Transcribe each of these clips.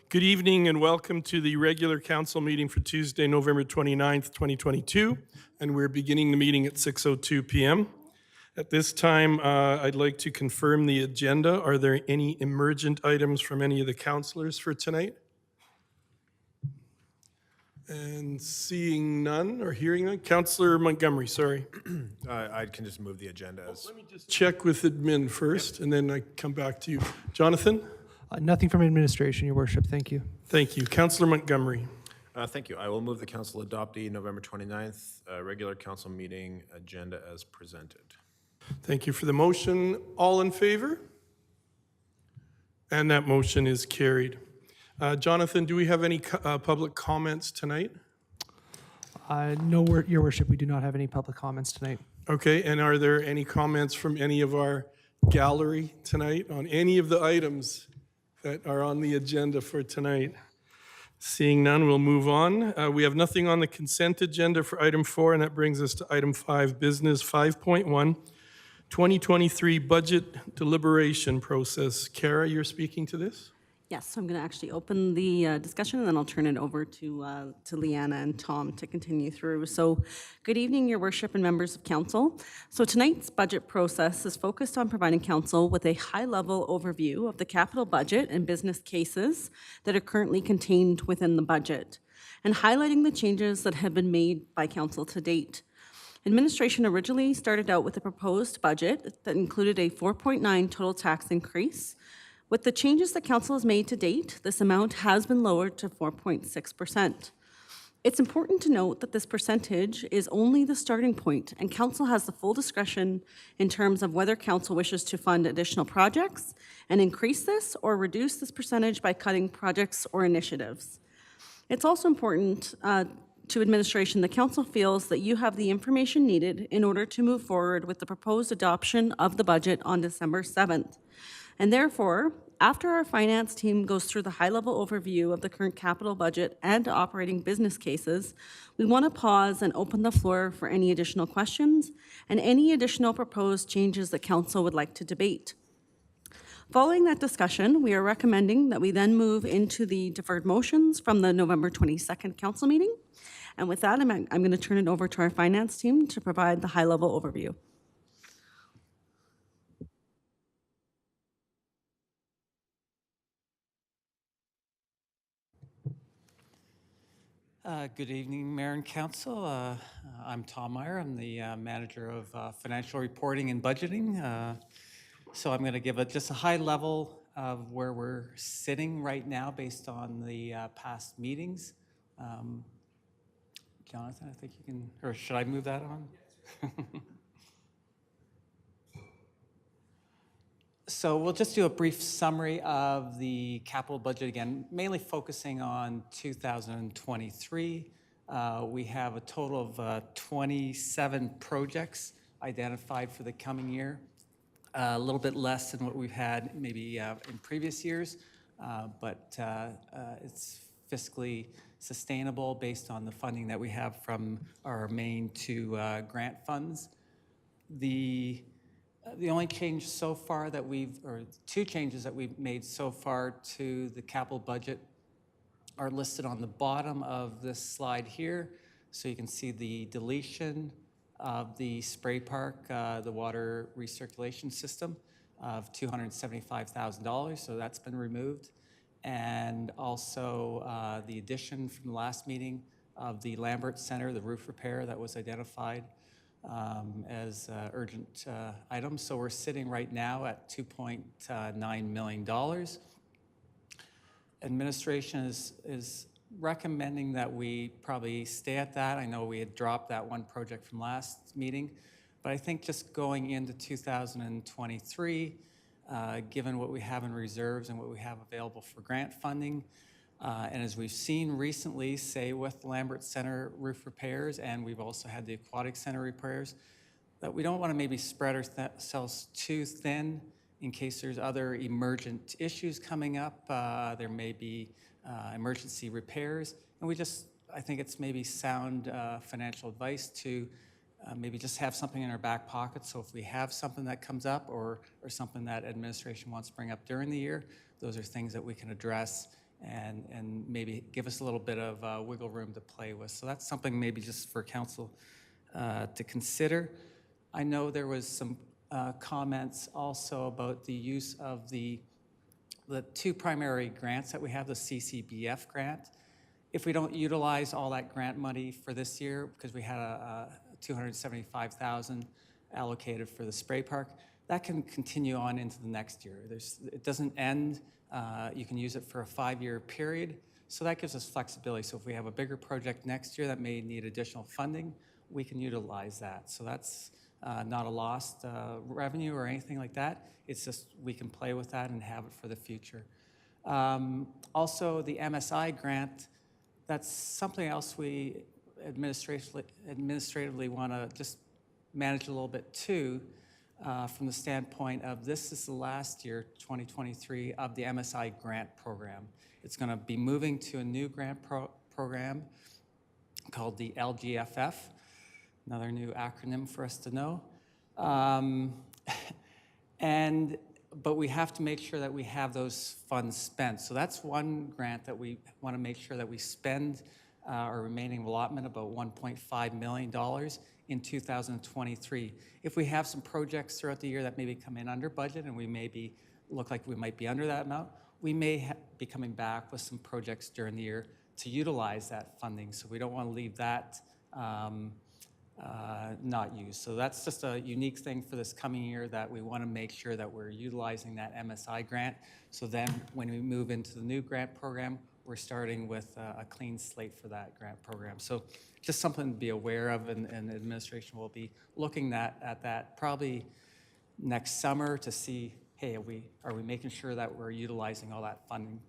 Good evening and welcome to the regular council meeting for Tuesday, November 29th, 2022. And we're beginning the meeting at 6:02 p.m. At this time, I'd like to confirm the agenda. Are there any emergent items from any of the councilors for tonight? And seeing none or hearing none, Councillor Montgomery, sorry. I can just move the agenda as. Let me just check with admin first and then I come back to you. Jonathan? Nothing from administration, Your Worship. Thank you. Thank you. Councillor Montgomery? Thank you. I will move the council adopt the November 29th regular council meeting agenda as presented. Thank you for the motion. All in favor? And that motion is carried. Jonathan, do we have any public comments tonight? No, Your Worship, we do not have any public comments tonight. Okay, and are there any comments from any of our gallery tonight on any of the items that are on the agenda for tonight? Seeing none, we'll move on. We have nothing on the consent agenda for item 4, and that brings us to item 5, business 5.1, 2023 budget deliberation process. Kara, you're speaking to this? Yes, so I'm going to actually open the discussion, and then I'll turn it over to Leanna and Tom to continue through. So good evening, Your Worship and members of Council. So tonight's budget process is focused on providing Council with a high-level overview of the capital budget and business cases that are currently contained within the budget, and highlighting the changes that have been made by Council to date. Administration originally started out with a proposed budget that included a 4.9 total tax increase. With the changes that Council has made to date, this amount has been lowered to 4.6%. It's important to note that this percentage is only the starting point, and Council has the full discretion in terms of whether Council wishes to fund additional projects and increase this or reduce this percentage by cutting projects or initiatives. It's also important to administration that Council feels that you have the information needed in order to move forward with the proposed adoption of the budget on December 7th. And therefore, after our finance team goes through the high-level overview of the current capital budget and operating business cases, we want to pause and open the floor for any additional questions and any additional proposed changes that Council would like to debate. Following that discussion, we are recommending that we then move into the deferred motions from the November 22nd Council meeting. And with that, I'm going to turn it over to our finance team to provide the high-level overview. Good evening, Mayor and Council. I'm Tom Meyer. I'm the manager of financial reporting and budgeting. So I'm going to give just a high level of where we're sitting right now based on the past meetings. Jonathan, I think you can, or should I move that on? So we'll just do a brief summary of the capital budget again, mainly focusing on 2023. We have a total of 27 projects identified for the coming year, a little bit less than what we've had maybe in previous years, but it's fiscally sustainable based on the funding that we have from our main two grant funds. The only change so far that or two changes that we've made so far to the capital budget are listed on the bottom of this slide here. So you can see the deletion of the spray park, the water recirculation system of $275,000. So that's been removed. And also the addition from the last meeting of the Lambert Center, the roof repair that was identified as urgent items. So we're sitting right now at $2.9 million. Administration is recommending that we probably stay at that. I know we had dropped that one project from last meeting, but I think just going into 2023, given what we have in reserves and what we have available for grant funding, and as we've seen recently, say with Lambert Center roof repairs, and we've also had the Aquatic Center repairs, that we don't want to maybe spread ourselves too thin in case there's other emergent issues coming up. There may be emergency repairs, and I think it's maybe sound financial advice to maybe just have something in our back pocket. So if we have something that comes up or something that administration wants to bring up during the year, those are things that we can address and maybe give us a little bit of wiggle room to play with. So that's something maybe just for council to consider. I know there was some comments also about the use of the two primary grants that we have, the CCBF grant. If we don't utilize all that grant money for this year, because we had a $275,000 allocated for the spray park, that can continue on into the next year. It doesn't end. You can use it for a 5-year period. So that gives us flexibility. So if we have a bigger project next year that may need additional funding, we can utilize that. So that's not a lost revenue or anything like that. It's just we can play with that and have it for the future. Also, the MSI grant, that's something else we administratively want to just manage a little bit too, from the standpoint of this is the last year, 2023, of the MSI grant program. It's going to be moving to a new grant program called the LGFF, another new acronym for us to know. But we have to make sure that we have those funds spent. So that's one grant that we want to make sure that we spend our remaining allotment, about $1.5 million in 2023. If we have some projects throughout the year that maybe come in under budget and we maybe look like we might be under that amount, we may be coming back with some projects during the year to utilize that funding. So we don't want to leave that not used. So that's just a unique thing for this coming year, that we want to make sure that we're utilizing that MSI grant. So then when we move into the new grant program, we're starting with a clean slate for that grant program. So just something to be aware of, and administration will be looking at that probably next summer to see, hey, are we making sure that we're utilizing all that funding?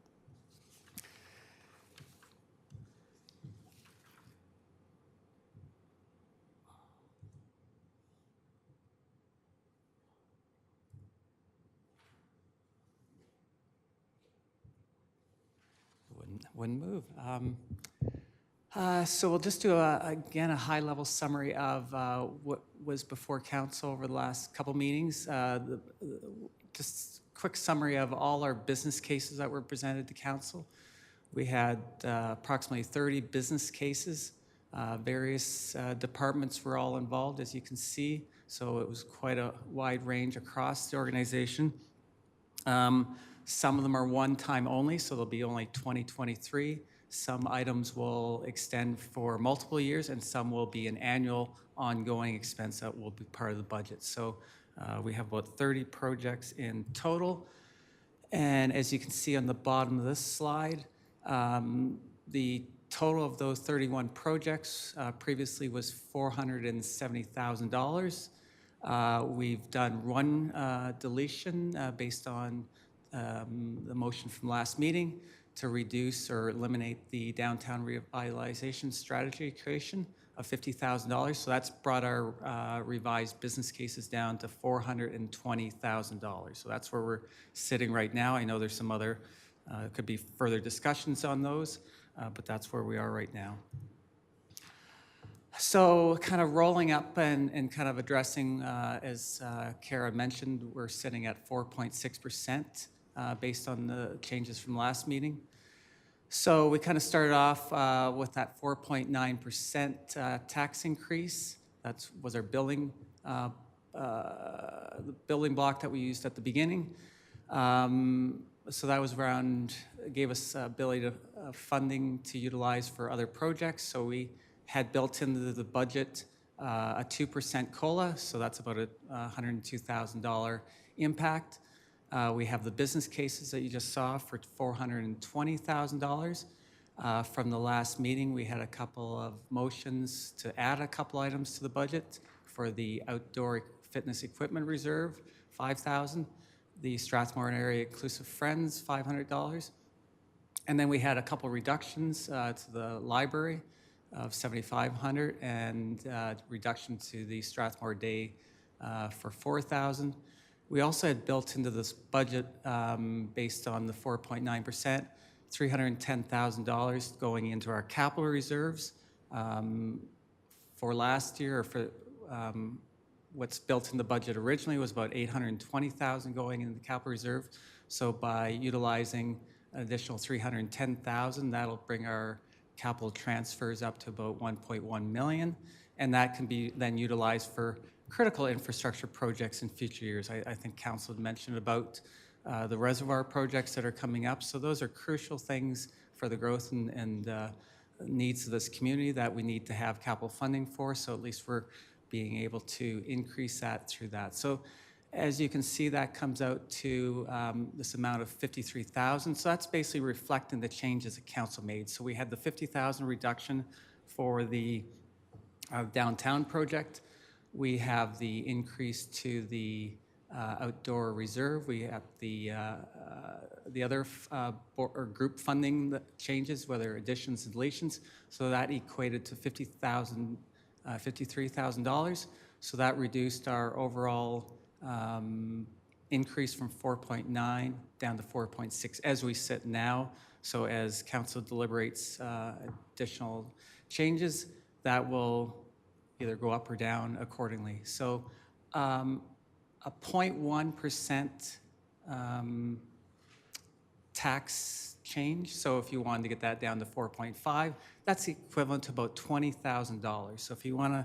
Wouldn't move. So we'll just do, again, a high-level summary of what was before council over the last couple meetings. Just quick summary of all our business cases that were presented to council. We had approximately 30 business cases. Various departments were all involved, as you can see. So it was quite a wide range across the organization. Some of them are one-time only, so they'll be only 2023. Some items will extend for multiple years, and some will be an annual ongoing expense that will be part of the budget. So we have about 30 projects in total. And as you can see on the bottom of this slide, the total of those 31 projects previously was $470,000. We've done one deletion based on the motion from last meeting to reduce or eliminate the downtown revitalization strategy creation of $50,000. So that's brought our revised business cases down to $420,000. So that's where we're sitting right now. I know there's some other, could be further discussions on those, but that's where we are right now. So kind of rolling up and kind of addressing, as Kara mentioned, we're sitting at 4.6%. Based on the changes from last meeting. So we kind of started off with that 4.9% tax increase. That was our billing, the building block that we used at the beginning. So that was around, gave us ability to funding to utilize for other projects. So we had built into the budget a 2% COLA, so that's about a $102,000 impact. We have the business cases that you just saw for $420,000. From the last meeting, we had a couple of motions to add a couple items to the budget for the outdoor fitness equipment reserve, $5,000. The Strathmore Area Inclusive Friends, $500. And then we had a couple reductions to the library of $7,500 and reduction to the Strathmore Day for $4,000. We also had built into this budget, based on the 4.9%, $310,000 going into our capital reserves. For last year, or for what's built in the budget originally was about $820,000 going into the capital reserve. So by utilizing an additional $310,000. That'll bring our capital transfers up to about $1.1 million, and that can be then utilized for critical infrastructure projects in future years. I think Council had mentioned about the reservoir projects that are coming up, so those are crucial things for the growth and needs of this community that we need to have capital funding for, so at least we're being able to increase that through that. So as you can see, that comes out to this amount of $53,000. So that's basically reflecting the changes that council made. So we had the $50,000 reduction for the downtown project. We have the increase to the outdoor reserve. We have the other or group funding that changes, whether additions and deletions. So that equated to $53,000. So that reduced our overall increase from 4.9 down to 4.6 as we sit now. So as council deliberates additional changes, that will either go up or down accordingly. So a 0.1% tax change. So if you wanted to get that down to 4.5, that's equivalent to about $20,000. So if you want to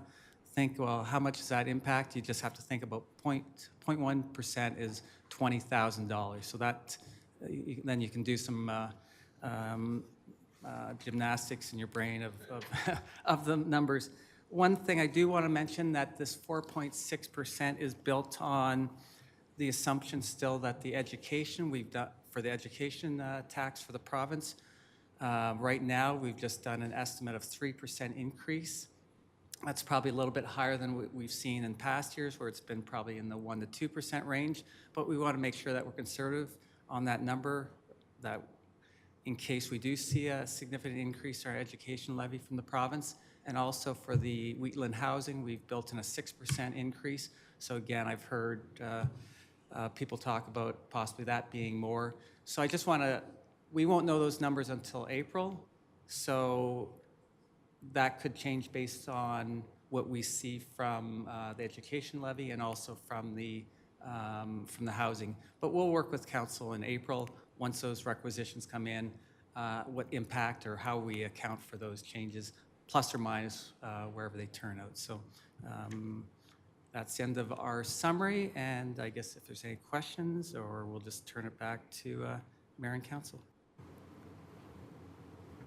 think, well, how much does that impact? You just have to think about 0.1% is $20,000. So that then you can do some gymnastics in your brain of the numbers. One thing I do want to mention that this 4.6% is built on the assumption still that the education we've done for the education tax for the province. Right now, we've just done an estimate of 3% increase. That's probably a little bit higher than what we've seen in past years, where it's been probably in the 1% to 2% range. But we want to make sure that we're conservative on that number, that in case we do see a significant increase in our education levy from the province. And also for the Wheatland housing, we've built in a 6% increase. So again, I've heard people talk about possibly that being more. So I just want to, we won't know those numbers until April. So that could change based on what we see from the education levy and also from the housing. But we'll work with council in April once those requisitions come in, what impact or how we account for those changes, plus or minus wherever they turn out. So that's the end of our summary, and I guess if there's any questions, or we'll just turn it back to Mayor and Council.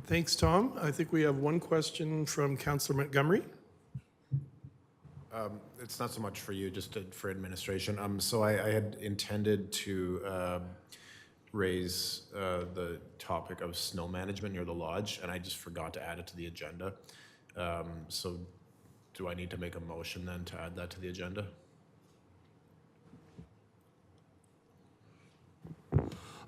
Thanks, Tom. I think we have one question from Councillor Montgomery. It's not so much for you, just for administration. So I had intended to raise the topic of snow management near the lodge, and I just forgot to add it to the agenda. So do I need to make a motion then to add that to the agenda?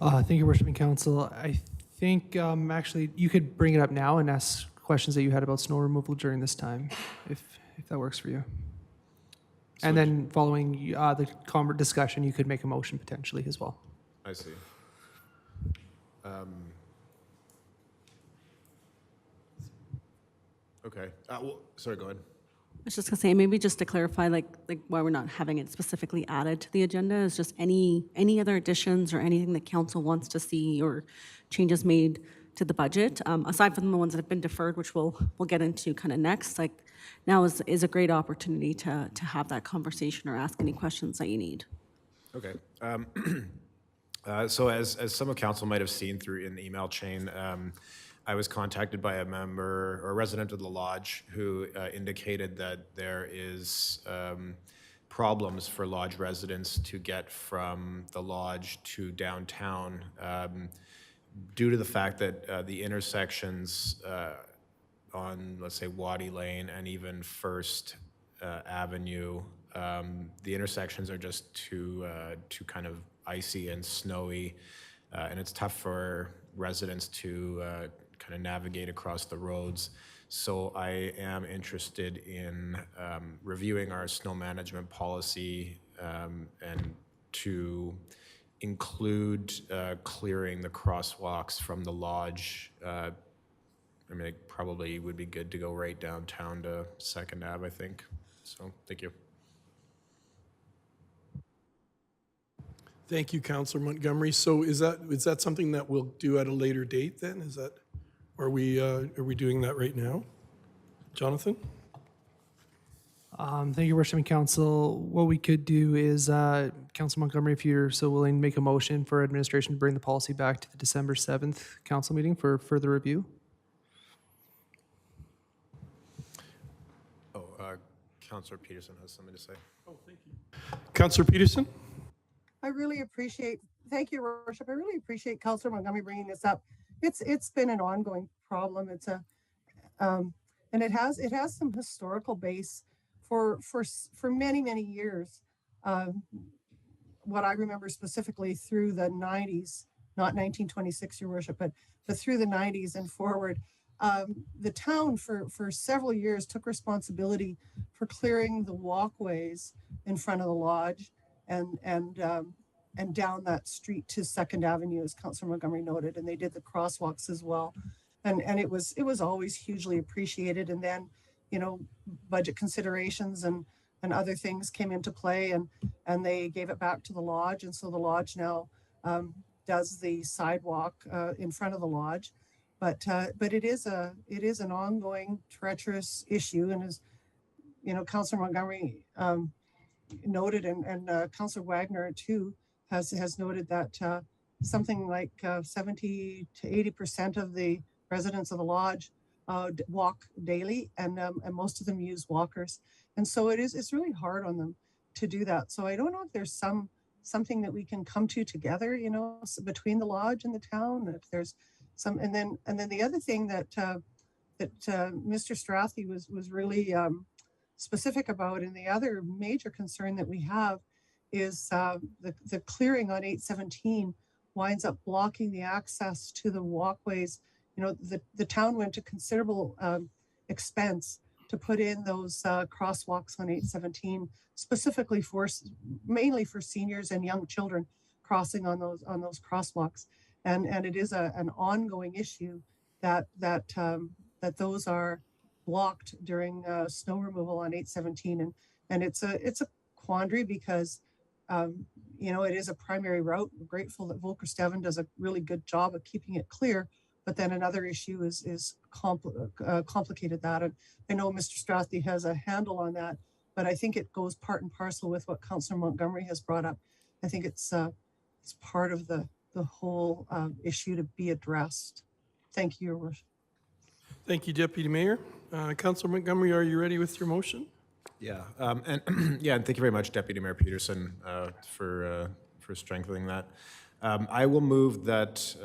Thank you, Worshiping Council. I think actually you could bring it up now and ask questions that you had about snow removal during this time, if that works for you. And then following the discussion, you could make a motion potentially as well. I see. Okay. Well, sorry, go ahead. I was just gonna say, maybe just to clarify, like why we're not having it specifically added to the agenda is just any other additions or anything that council wants to see or changes made to the budget, aside from the ones that have been deferred, which we'll get into kind of next. Like now is a great opportunity to have that conversation or ask any questions that you need. Okay. So as some of council might have seen through in the email chain, I was contacted by a member or a resident of the lodge who indicated that there is problems for lodge residents to get from the lodge to downtown due to the fact that the intersections on, let's say, Waddy Lane and even First Avenue, the intersections are just too kind of icy and snowy, and it's tough for residents to kind of navigate across the roads. So I am interested in reviewing our snow management policy and to include clearing the crosswalks from the lodge. I mean, it probably would be good to go right downtown to Second Ave, I think. So, thank you. Thank you, Councillor Montgomery. So is that something that we'll do at a later date then? Are we doing that right now? Jonathan? Thank you, Your Worship and Council. What we could do is, Council Montgomery, if you're so willing, make a motion for administration to bring the policy back to the December 7th council meeting for further review. Oh, Councillor Peterson has something to say. Councillor Peterson? I really appreciate, thank you, Your Worship. I really appreciate Councillor Montgomery bringing this up. It's been an ongoing problem. And it has some historical base for many years. What I remember specifically through the 90s, not 1926, Your Worship, but through the 90s and forward, the town for several years took responsibility for clearing the walkways in front of the lodge and down that street to 2nd Avenue, as Councillor Montgomery noted, and they did the crosswalks as well. And it was always hugely appreciated. And then, budget considerations and other things came into play, and they gave it back to the lodge. And so the lodge now does the sidewalk in front of the lodge. But it is an ongoing treacherous issue, and as Councillor Montgomery noted, and Councillor Wagner too has noted that something like 70 to 80% of the residents of the lodge walk daily, and most of them use walkers, and so it's really hard on them to do that. So I don't know if there's something that we can come to together, between the lodge and the town. If there's some, and then the other thing that Mr. Strathy was really specific about, and the other major concern that we have is the clearing on 817 winds up blocking the access to the walkways. The town went to considerable expense to put in those crosswalks on 817, specifically mainly for seniors and young children crossing on those crosswalks. And it is an ongoing issue that those are blocked during snow removal on 817, and it's a quandary because it is a primary route. We're grateful that Volker Steven does a really good job of keeping it clear, but then another issue is complicated that. And I know Mr. Strathy has a handle on that, but I think it goes part and parcel with what Councillor Montgomery has brought up. I think it's part of the whole issue to be addressed. Thank you, Your Worship. Thank you, Deputy Mayor. Councillor Montgomery, are you ready with your motion? Yeah, and thank you very much, Deputy Mayor Peterson, for strengthening that. I will move that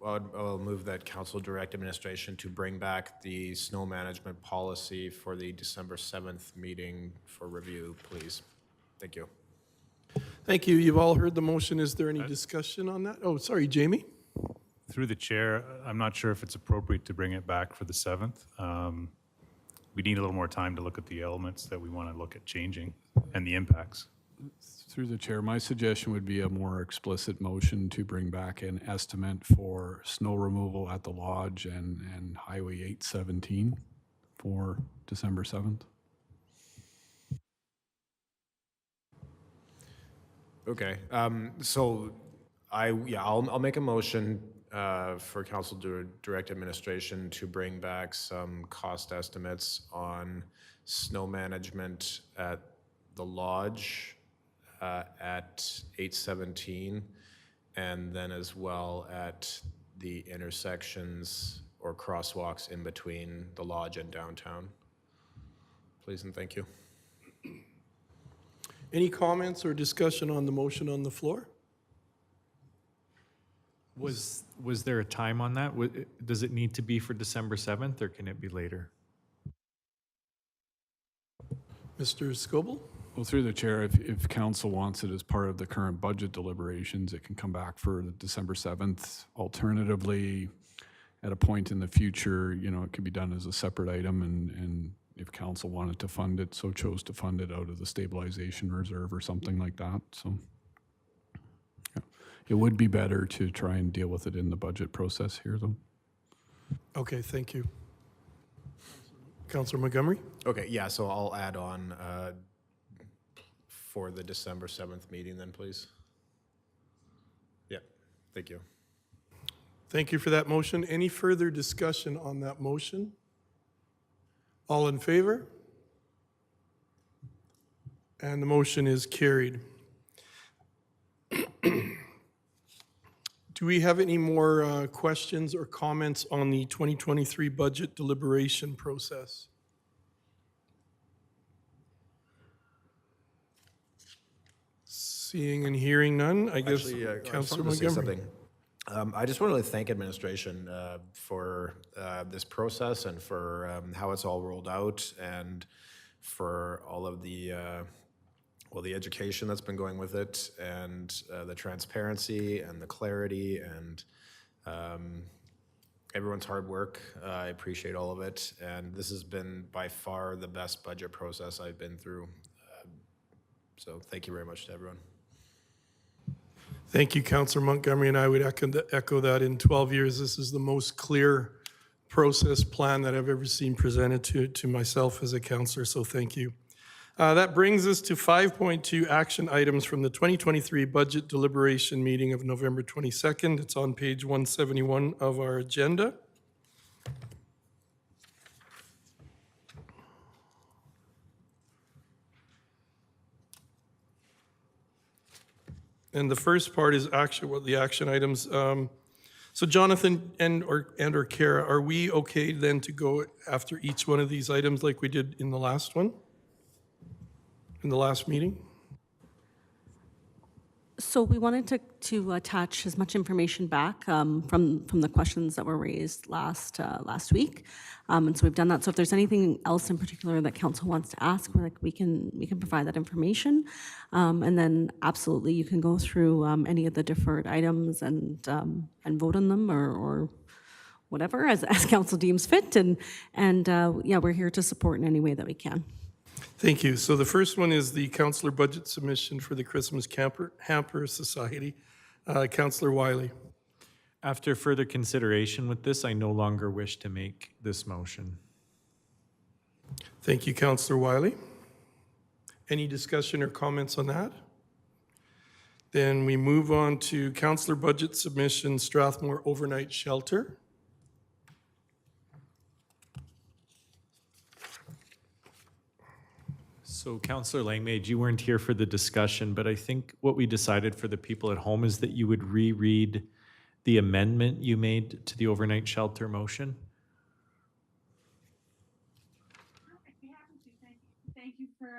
I'll move that council direct administration to bring back the snow management policy for the December 7th meeting for review, please. Thank you. Thank you. You've all heard the motion. Is there any discussion on that? Oh, sorry, Jamie? Through the chair, I'm not sure if it's appropriate to bring it back for the 7th. We need a little more time to look at the elements that we want to look at changing and the impacts. Through the chair, my suggestion would be a more explicit motion to bring back an estimate for snow removal at the lodge and Highway 817 for December 7th. Okay, so I'll make a motion for council direct administration to bring back some cost estimates on snow management at the lodge at 817, and then as well at the intersections or crosswalks in between the lodge and downtown. Please and thank you. Any comments or discussion on the motion on the floor? Was there a time on that? Does it need to be for December 7th, or can it be later? Mr. Scoble? Well, through the chair, if council wants it as part of the current budget deliberations, it can come back for the December 7th. Alternatively, at a point in the future, it could be done as a separate item, and if council wanted to fund it, so chose to fund it out of the stabilization reserve or something like that. So yeah, it would be better to try and deal with it in the budget process here, though. Okay, thank you. Councillor Montgomery? Okay, yeah, so I'll add on for the December 7th meeting then, please? Yeah, thank you. Thank you for that motion. Any further discussion on that motion? All in favor? And the motion is carried. Do we have any more questions or comments on the 2023 budget deliberation process? Seeing and hearing none, I guess Actually, I just Councillor wanted to say Montgomery. something. I just wanted to thank administration for this process and for how it's all rolled out and for all of the, the education that's been going with it and the transparency and the clarity and everyone's hard work. I appreciate all of it. And this has been by far the best budget process I've been through. So thank you very much to everyone. Thank you, Councillor Montgomery, and I would echo that. In 12 years, this is the most clear process plan that I've ever seen presented to myself as a councillor, so thank you. That brings us to 5.2 action items from the 2023 budget deliberation meeting of November 22nd. It's on page 171 of our agenda. And the first part is the action items. So Jonathan or Kara, are we okay then to go after each one of these items like we did in the last one? In the last meeting? So we wanted to attach as much information back from the questions that were raised last week, and so we've done that. So if there's anything else in particular that council wants to ask, we can provide that information, and then absolutely you can go through any of the deferred items and vote on them or whatever as council deems fit, and yeah, we're here to support in any way that we can. Thank you. So the first one is the councillor budget submission for the Christmas Hamper Society. Councillor Wiley. After further consideration with this, I no longer wish to make this motion. Thank you, Councillor Wiley. Any discussion or comments on that? Then we move on to councillor budget submission, Strathmore Overnight Shelter. So Councillor Langmaid, you weren't here for the discussion, but I think what we decided for the people at home is that you would reread the amendment you made to the overnight shelter motion. I'd be happy to. Thank you for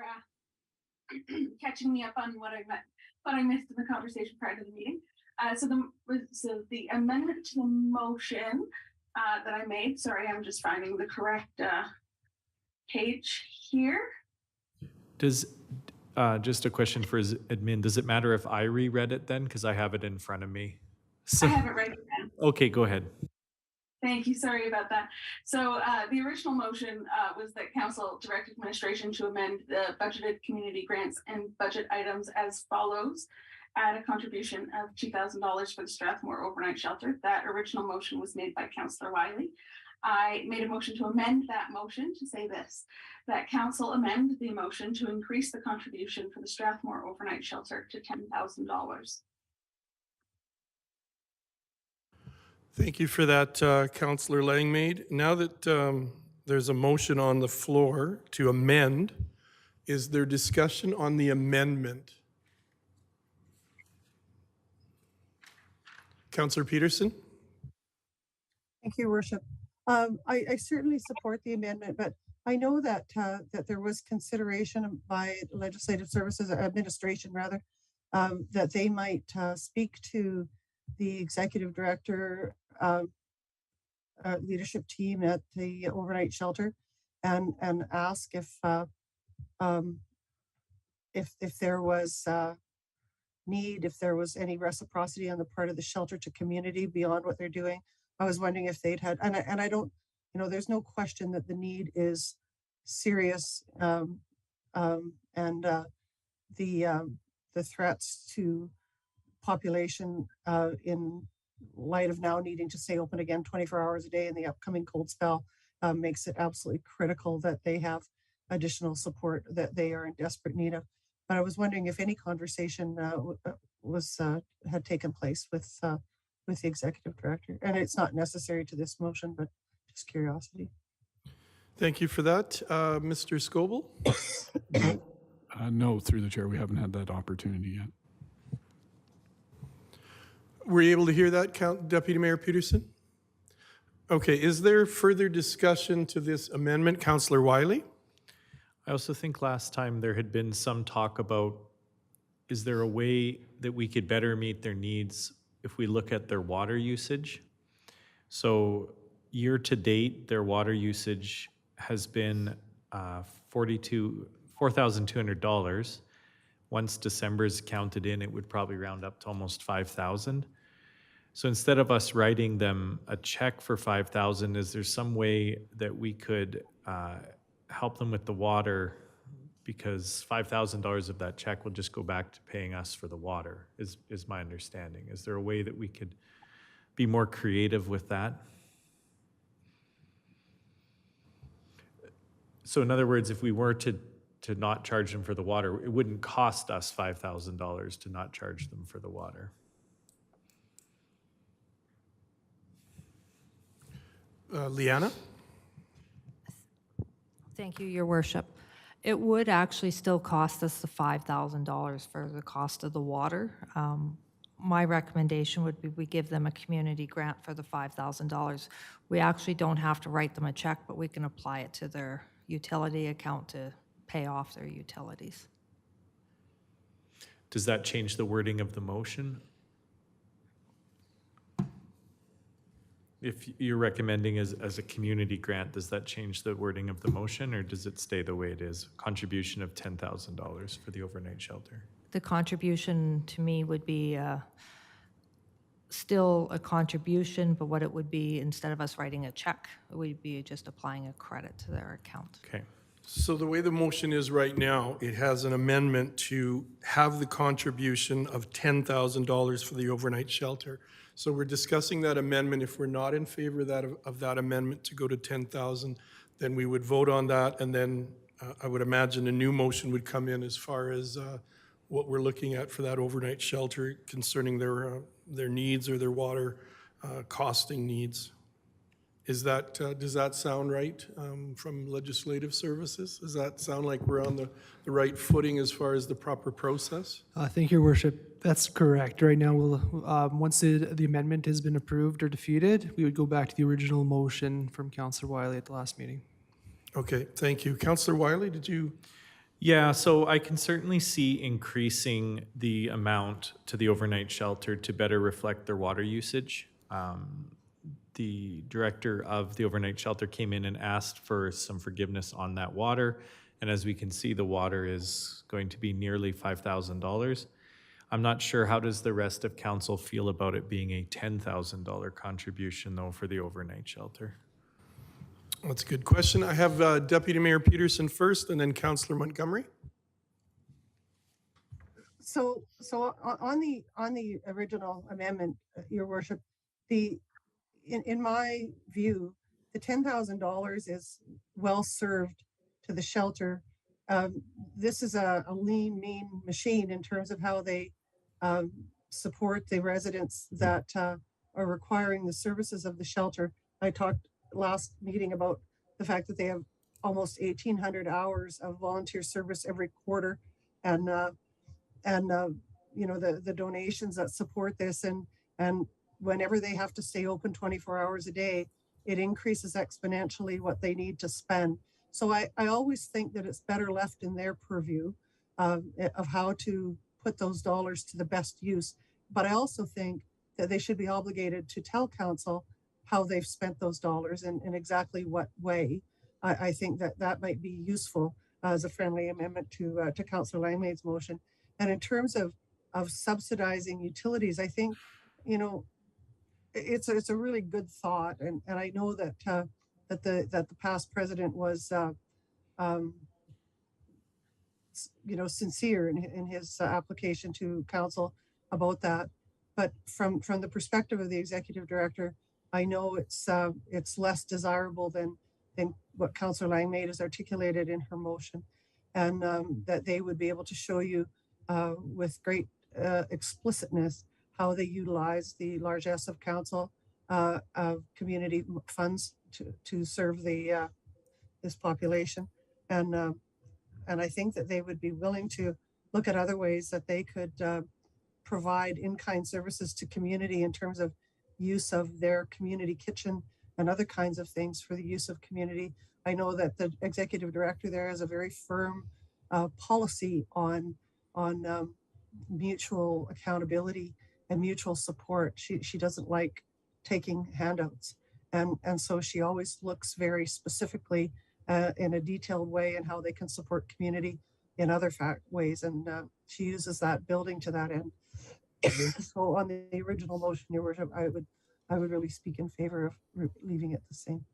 catching me up on what I missed in the conversation prior to the meeting. So the amendment to the motion that I made. Sorry, I'm just finding the correct page here. Does, just a question for admin, does it matter if I reread it then? Because I have it in front of me. So, I have it right now. okay, go ahead. Thank you. Sorry about that. So the original motion was that council direct administration to amend the budgeted community grants and budget items as follows. Add a contribution of $2,000 for the Strathmore Overnight Shelter. That original motion was made by Councillor Wiley. I made a motion to amend that motion to say this, that council amend the motion to increase the contribution for the Strathmore Overnight Shelter to $10,000. Thank you for that, Councillor Langmaid. Now that there's a motion on the floor to amend, is there discussion on the amendment? Councillor Peterson? Thank you, Worship. I certainly support the amendment, but I know that that there was consideration by Legislative Services Administration, rather, that they might speak to the executive director leadership team at the overnight shelter and ask if there was need, if there was any reciprocity on the part of the shelter to community beyond what they're doing. I was wondering if they'd had, and I don't, there's no question that the need is serious, and the threats to population in light of now needing to stay open again 24 hours a day in the upcoming cold spell makes it absolutely critical that they have additional support that they are in desperate need of. But I was wondering if any conversation had taken place with the executive director. And it's not necessary to this motion, but just curiosity. Thank you for that. Mr. Scoble? No, through the chair, we haven't had that opportunity yet. Were you able to hear that, Deputy Mayor Peterson? Okay, is there further discussion to this amendment? Councillor Wiley? I also think last time there had been some talk about, is there a way that we could better meet their needs if we look at their water usage? So year to date, their water usage has been $4,200. Once December's counted in, it would probably round up to almost 5,000. So instead of us writing them a check for 5,000, is there some way that we could help them with the water? Because $5,000 of that check will just go back to paying us for the water, is my understanding. Is there a way that we could be more creative with that? So in other words, if we were to not charge them for the water, it wouldn't cost us $5,000 to not charge them for the water. Liana? Thank you, Your Worship. It would actually still cost us the $5,000 for the cost of the water. My recommendation would be we give them a community grant for the $5,000. We actually don't have to write them a check, but we can apply it to their utility account to pay off their utilities. Does that change the wording of the motion? If you're recommending as a community grant, does that change the wording of the motion, or does it stay the way it is? Contribution of $10,000 for the overnight shelter. The contribution to me would be still a contribution, but what it would be, instead of us writing a check, it would be just applying a credit to their account. Okay. So the way the motion is right now, it has an amendment to have the contribution of $10,000 for the overnight shelter. So we're discussing that amendment. If we're not in favor of that amendment to go to 10,000, then we would vote on that, and then I would imagine a new motion would come in as far as what we're looking at for that overnight shelter concerning their needs or their water costing needs. Is that, does that sound right from Legislative Services? Does that sound like we're on the right footing as far as the proper process? Thank you, Your Worship. That's correct. Right now, we'll, once the amendment has been approved or defeated, we would go back to the original motion from Councillor Wiley at the last meeting. Okay, thank you. Councillor Wiley, did you? Yeah, so I can certainly see increasing the amount to the overnight shelter to better reflect their water usage. The director of the overnight shelter came in and asked for some forgiveness on that water. And as we can see, the water is going to be nearly $5,000. I'm not sure, how does the rest of council feel about it being a $10,000 contribution though for the overnight shelter? That's a good question. I have Deputy Mayor Peterson first and then Councillor Montgomery. So on the original amendment, Your Worship, in my view, the $10,000 is well served to the shelter. This is a lean, mean machine in terms of how they support the residents that are requiring the services of the shelter. I talked last meeting about the fact that they have almost 1,800 hours of volunteer service every quarter, and you know, the donations that support this, and whenever they have to stay open 24 hours a day, it increases exponentially what they need to spend. So I always think that it's better left in their purview of how to put those dollars to the best use. But I also think that they should be obligated to tell council how they've spent those dollars and in exactly what way. I think that might be useful as a friendly amendment to Councillor Langmaid's motion. And in terms of subsidizing utilities, I think, you know, it's a really good thought, and I know that the past president was you know, sincere in his application to council about that. But from the perspective of the executive director, I know it's less desirable than what Councillor Langmaid has articulated in her motion. and that they would be able to show you with great explicitness how they utilize the largesse of council community funds to serve the this population. And I think that they would be willing to look at other ways that they could provide in-kind services to community in terms of use of their community kitchen and other kinds of things for the use of community. I know that the executive director there has a very firm policy on mutual accountability and mutual support. She doesn't like taking handouts. And so she always looks very specifically in a detailed way and how they can support community in other ways. And she uses that building to that end. So on the original motion, Your Worship, I would really speak in favor of leaving it the same.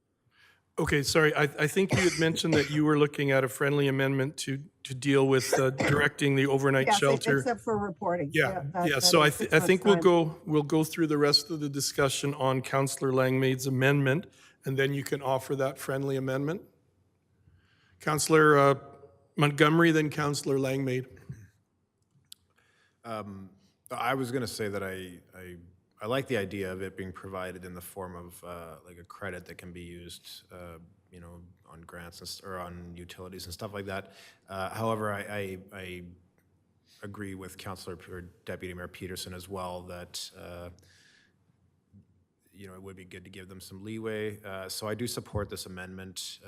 Okay, sorry, I think you had mentioned that you were looking at a friendly amendment to deal with directing the overnight Yes, shelter. except for reporting. Yeah, that so I is 6 think months' time. we'll go through the rest of the discussion on Councillor Langmaid's amendment, and then you can offer that friendly amendment. Councillor Montgomery, then Councillor Langmaid. I was going to say that I like the idea of it being provided in the form of like a credit that can be used, you know, on grants or on utilities and stuff like that. However, I agree with Councillor or Deputy Mayor Peterson as well that you know, it would be good to give them some leeway. So I do support this amendment,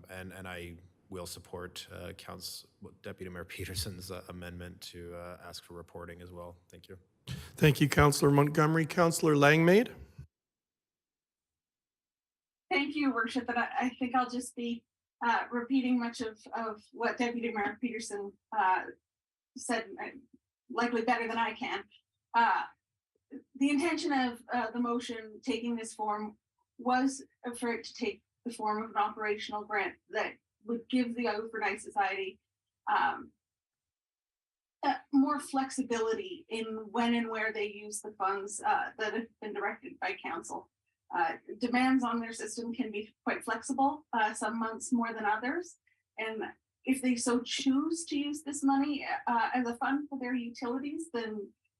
and I will support Deputy Mayor Peterson's amendment to ask for reporting as well. Thank you. Thank you, Councillor Montgomery. Councillor Langmaid? Thank you, Worship, and I think I'll just be repeating much of what Deputy Mayor Peterson said, likely better than I can. The intention of the motion taking this form was for it to take the form of an operational grant that would give the Overnight Society more flexibility in when and where they use the funds that have been directed by council. Demands on their system can be quite flexible, some months more than others. And if they so choose to use this money as a fund for their utilities,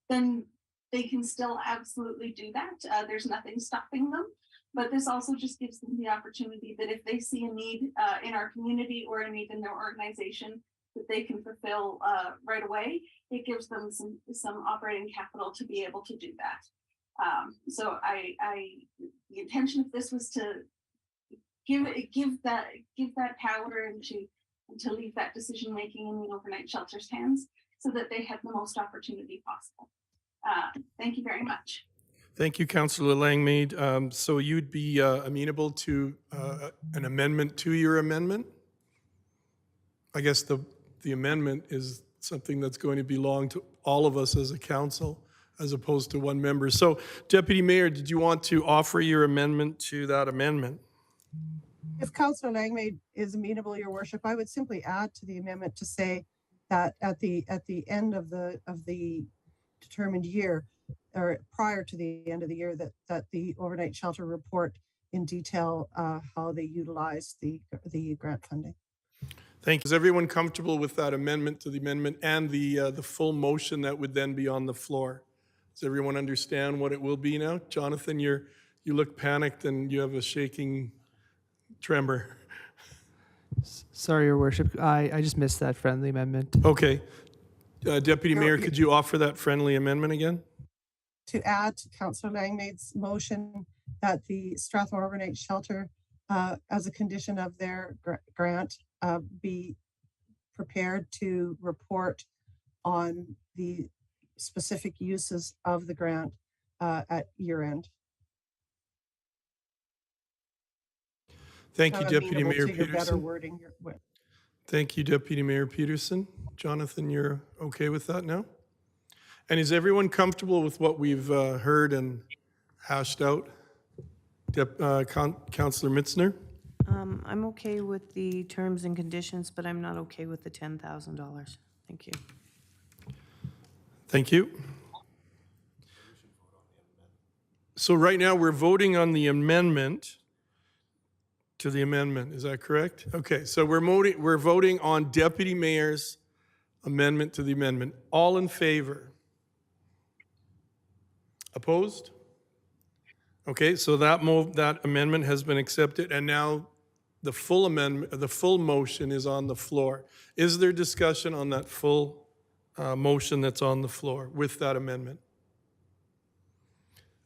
then they can still absolutely do that. There's nothing stopping them. But this also just gives them the opportunity that if they see a need in our community or a need in their organization that they can fulfill right away, it gives them some operating capital to be able to do that. So the intention of this was to give that power and to leave that decision making in the overnight shelter's hands so that they have the most opportunity possible. Thank you very much. Thank you, Councillor Langmaid. So you'd be amenable to an amendment to your amendment? I guess the amendment is something that's going to belong to all of us as a council as opposed to one member. So Deputy Mayor, did you want to offer your amendment to that amendment? If Councillor Langmaid is amenable, Your Worship, I would simply add to the amendment to say that at the end of the determined year, or prior to the end of the year, that the overnight shelter report in detail how they utilize the grant funding. Thank you. Is everyone comfortable with that amendment to the amendment and the full motion that would then be on the floor? Does everyone understand what it will be now? Jonathan, you look panicked and you have a shaking tremor. Sorry, Your Worship, I just missed that friendly amendment. Okay. Deputy Mayor, could you offer that friendly amendment again? To add to Councillor Langmaid's motion that the Strathmore Overnight Shelter, as a condition of their grant, be prepared to report on the specific uses of the grant at year end. Thank you, Deputy Mayor Better Peterson. wording. Thank you, Deputy Mayor Peterson. Jonathan, you're okay with that now? And is everyone comfortable with what we've heard and hashed out? Councillor Mitzner? I'm okay with the terms and conditions, but I'm not okay with the $10,000. Thank you. Thank you. So right now, we're voting on the amendment to the amendment. Is that correct? Okay, so we're voting on Deputy Mayor's amendment to the amendment. All in favor? Opposed? Okay, so that amendment has been accepted, and now the full amendment, the full motion is on the floor. Is there discussion on that full motion that's on the floor with that amendment?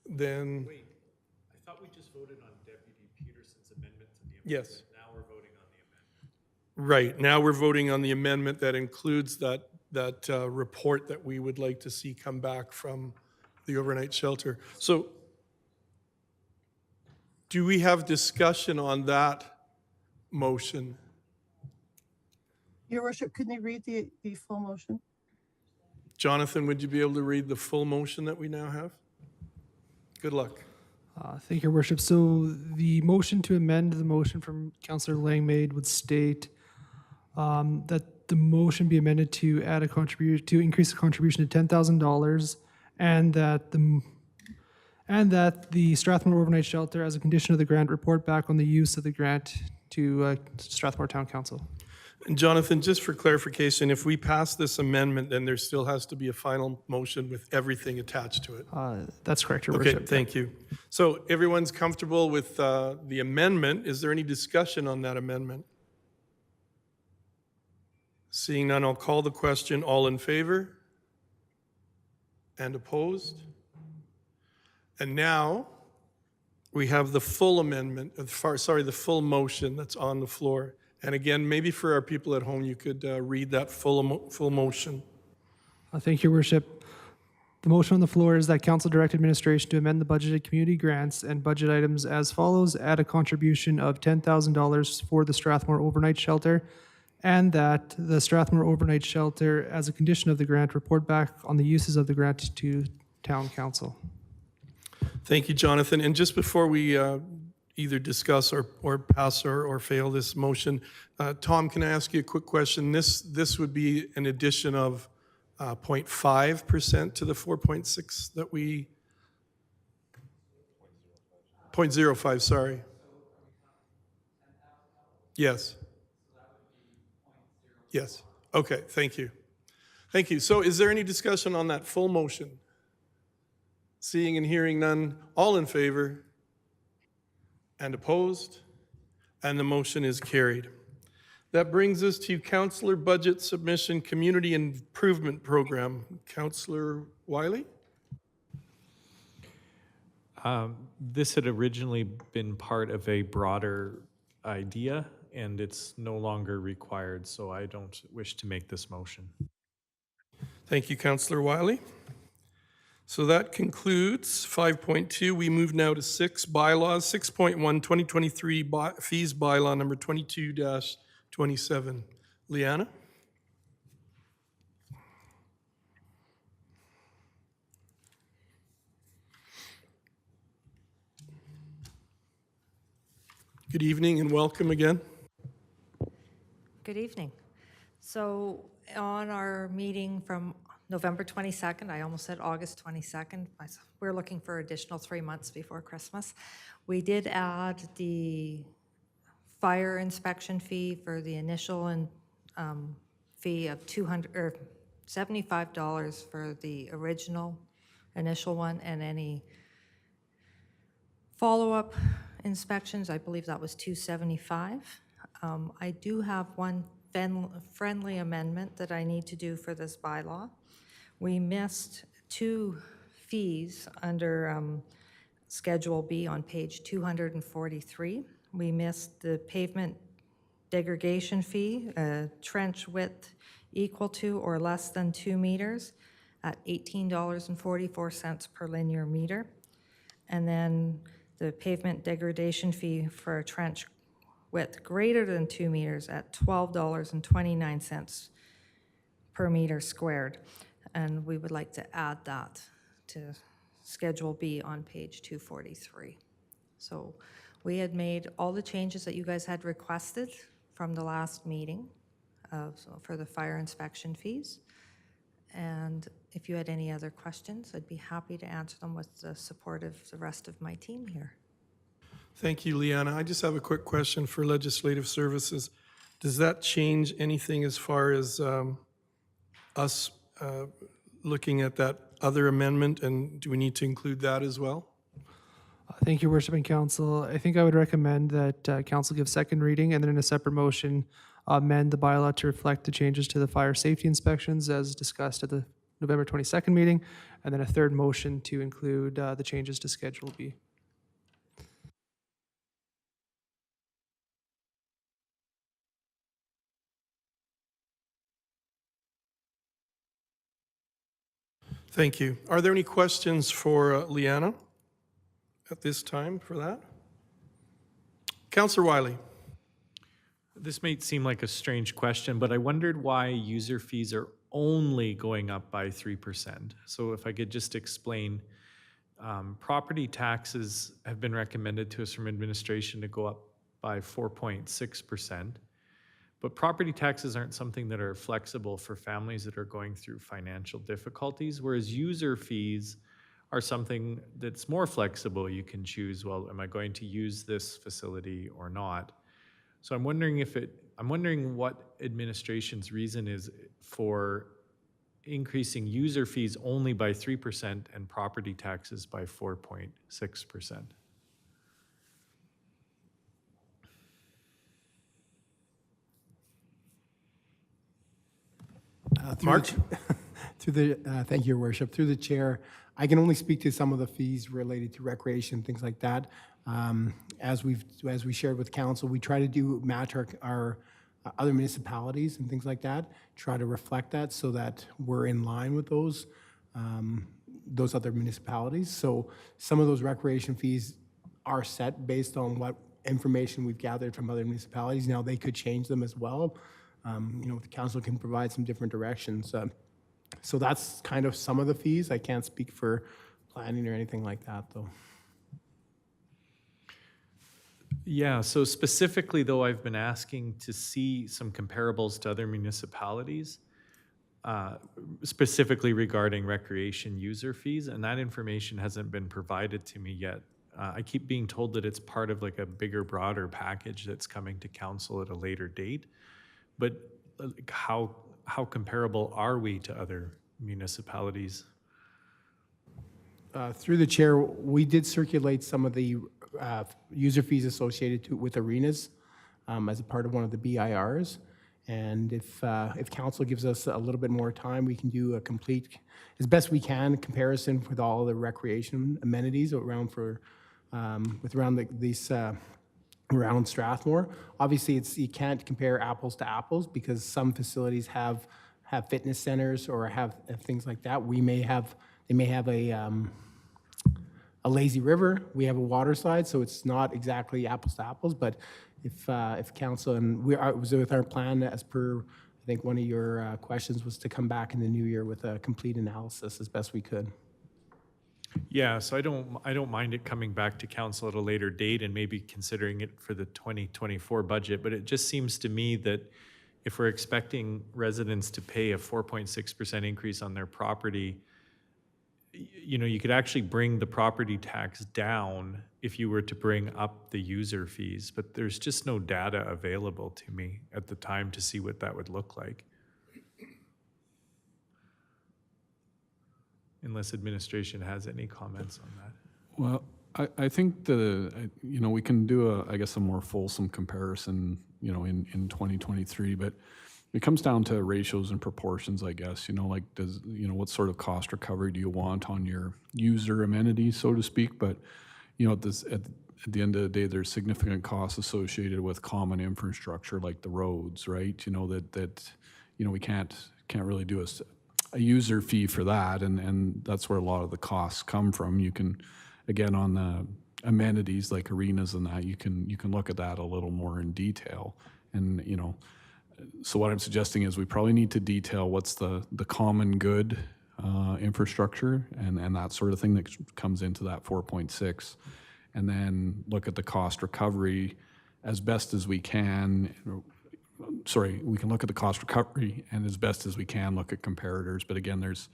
Then, Wait, I thought we just voted on Deputy Peterson's amendment to the amendment. yes. Now we're voting on the amendment. Right, now we're voting on the amendment that includes that report that we would like to see come back from the overnight shelter. So do we have discussion on that motion? Your worship, couldn't you read the full motion? Jonathan, would you be able to read the full motion that we now have? Good luck. Thank you, Your Worship. So the motion to amend the motion from Councillor Langmaid would state that the motion be amended to add a contribution, to increase the contribution to $10,000, and that the Strathmore Overnight Shelter, as a condition of the grant, report back on the use of the grant to Strathmore Town Council. And Jonathan, just for clarification, if we pass this amendment, then there still has to be a final motion with everything attached to it. That's correct, Your Okay, Worship. thank you. So everyone's comfortable with the amendment. Is there any discussion on that amendment? Seeing none, I'll call the question. All in favor? And opposed? And now we have the full amendment, the full motion that's on the floor. And again, maybe for our people at home, you could read that full motion. Thank you, Your Worship. The motion on the floor is that Council direct administration to amend the budgeted community grants and budget items as follows: add a contribution of $10,000 for the Strathmore Overnight Shelter, and that the Strathmore Overnight Shelter, as a condition of the grant, report back on the uses of the grant to Town Council. Thank you, Jonathan. And just before we either discuss or pass or fail this motion, Tom, can I ask you a quick question? This would be an addition of 0.5% to the 4.6 that we, 0.05, sorry. Yes. Yes. Okay, thank you. Thank you. So is there any discussion on that full motion? Seeing and hearing none, all in favor and opposed, and the motion is carried. That brings us to Councillor Budget Submission Community Improvement Program. Councillor Wiley? This had originally been part of a broader idea, and it's no longer required, so I don't wish to make this motion. Thank you, Councillor Wiley. So that concludes 5.2. We move now to 6 bylaws. 6.1, 2023 fees bylaw number 22-27. Liana? Good evening and welcome again. Good evening. So on our meeting from November 22nd, I almost said August 22nd, we're looking for additional 3 months before Christmas. We did add the fire inspection fee for the initial and fee of $75 for the original initial one, and any follow-up inspections, I believe that was $275. I do have one friendly amendment that I need to do for this bylaw. We missed 2 fees under Schedule B on page 243. We missed the pavement degradation fee, trench width equal to or less than 2 meters at $18.44 per linear meter. And then the pavement degradation fee for a trench width greater than 2 meters at $12.29 per meter squared. And we would like to add that to Schedule B on page 243. So we had made all the changes that you guys had requested from the last meeting for the fire inspection fees. And if you had any other questions, I'd be happy to answer them with the support of the rest of my team here. Thank you, Liana. I just have a quick question for Legislative Services. Does that change anything as far as us looking at that other amendment, and do we need to include that as well? Thank you, Worship and Council. I think I would recommend that Council give second reading and then in a separate motion, amend the bylaw to reflect the changes to the fire safety inspections as discussed at the November 22nd meeting, and then a third motion to include the changes to Schedule B. Thank you. Are there any questions for Liana at this time for that? Councillor Wiley. This may seem like a strange question, but I wondered why user fees are only going up by 3%. So if I could just explain, property taxes have been recommended to us from administration to go up by 4.6%. But property taxes aren't something that are flexible for families that are going through financial difficulties, whereas user fees are something that's more flexible. You can choose, well, am I going to use this facility or not? So I'm wondering what administration's reason is for increasing user fees only by 3% and property taxes by 4.6%. Mark? Thank you, Your Worship. Through the chair, I can only speak to some of the fees related to recreation, things like that. As we shared with council, we try to match our other municipalities and things like that, try to reflect that so that we're in line with those other municipalities. So some of those recreation fees are set based on what information we've gathered from other municipalities. Now, they could change them as well. The council can provide some different directions. So that's kind of some of the fees. I can't speak for planning or anything like that, though. Yeah, so specifically, though, I've been asking to see some comparables to other municipalities, specifically regarding recreation user fees, and that information hasn't been provided to me yet. I keep being told that it's part of like a bigger, broader package that's coming to council at a later date. But how comparable are we to other municipalities? Through the chair, we did circulate some of the user fees associated with arenas as a part of one of the BIRs. And if council gives us a little bit more time, we can do a complete, as best we can, comparison with all the recreation amenities around around Strathmore. Obviously, you can't compare apples to apples because some facilities have fitness centers or have things like that. They may have a lazy river. We have a water slide, so it's not exactly apples to apples. But if council, and was with our plan as per, I think one of your questions was to come back in the new year with a complete analysis as best we could. Yeah, so I don't mind it coming back to council at a later date and maybe considering it for the 2024 budget, but it just seems to me that if we're expecting residents to pay a 4.6% increase on their property, you could actually bring the property tax down if you were to bring up the user fees, but there's just no data available to me at the time to see what that would look like. Unless administration has any comments on that. Well, I think we can do a more fulsome comparison, in 2023, but it comes down to ratios and proportions, I guess, what sort of cost recovery do you want on your user amenities, so to speak, but, at the end of the day, there's significant costs associated with common infrastructure like the roads, right? We can't really do a user fee for that, and that's where a lot of the costs come from. You can, again, on the amenities like arenas and that, you can look at that a little more in detail. And so what I'm suggesting is we probably need to detail what's the common good infrastructure and that sort of thing that comes into that 4.6, and then look at the cost recovery as best as we can. We can look at the cost recovery and as best as we can look at comparators, but again, there's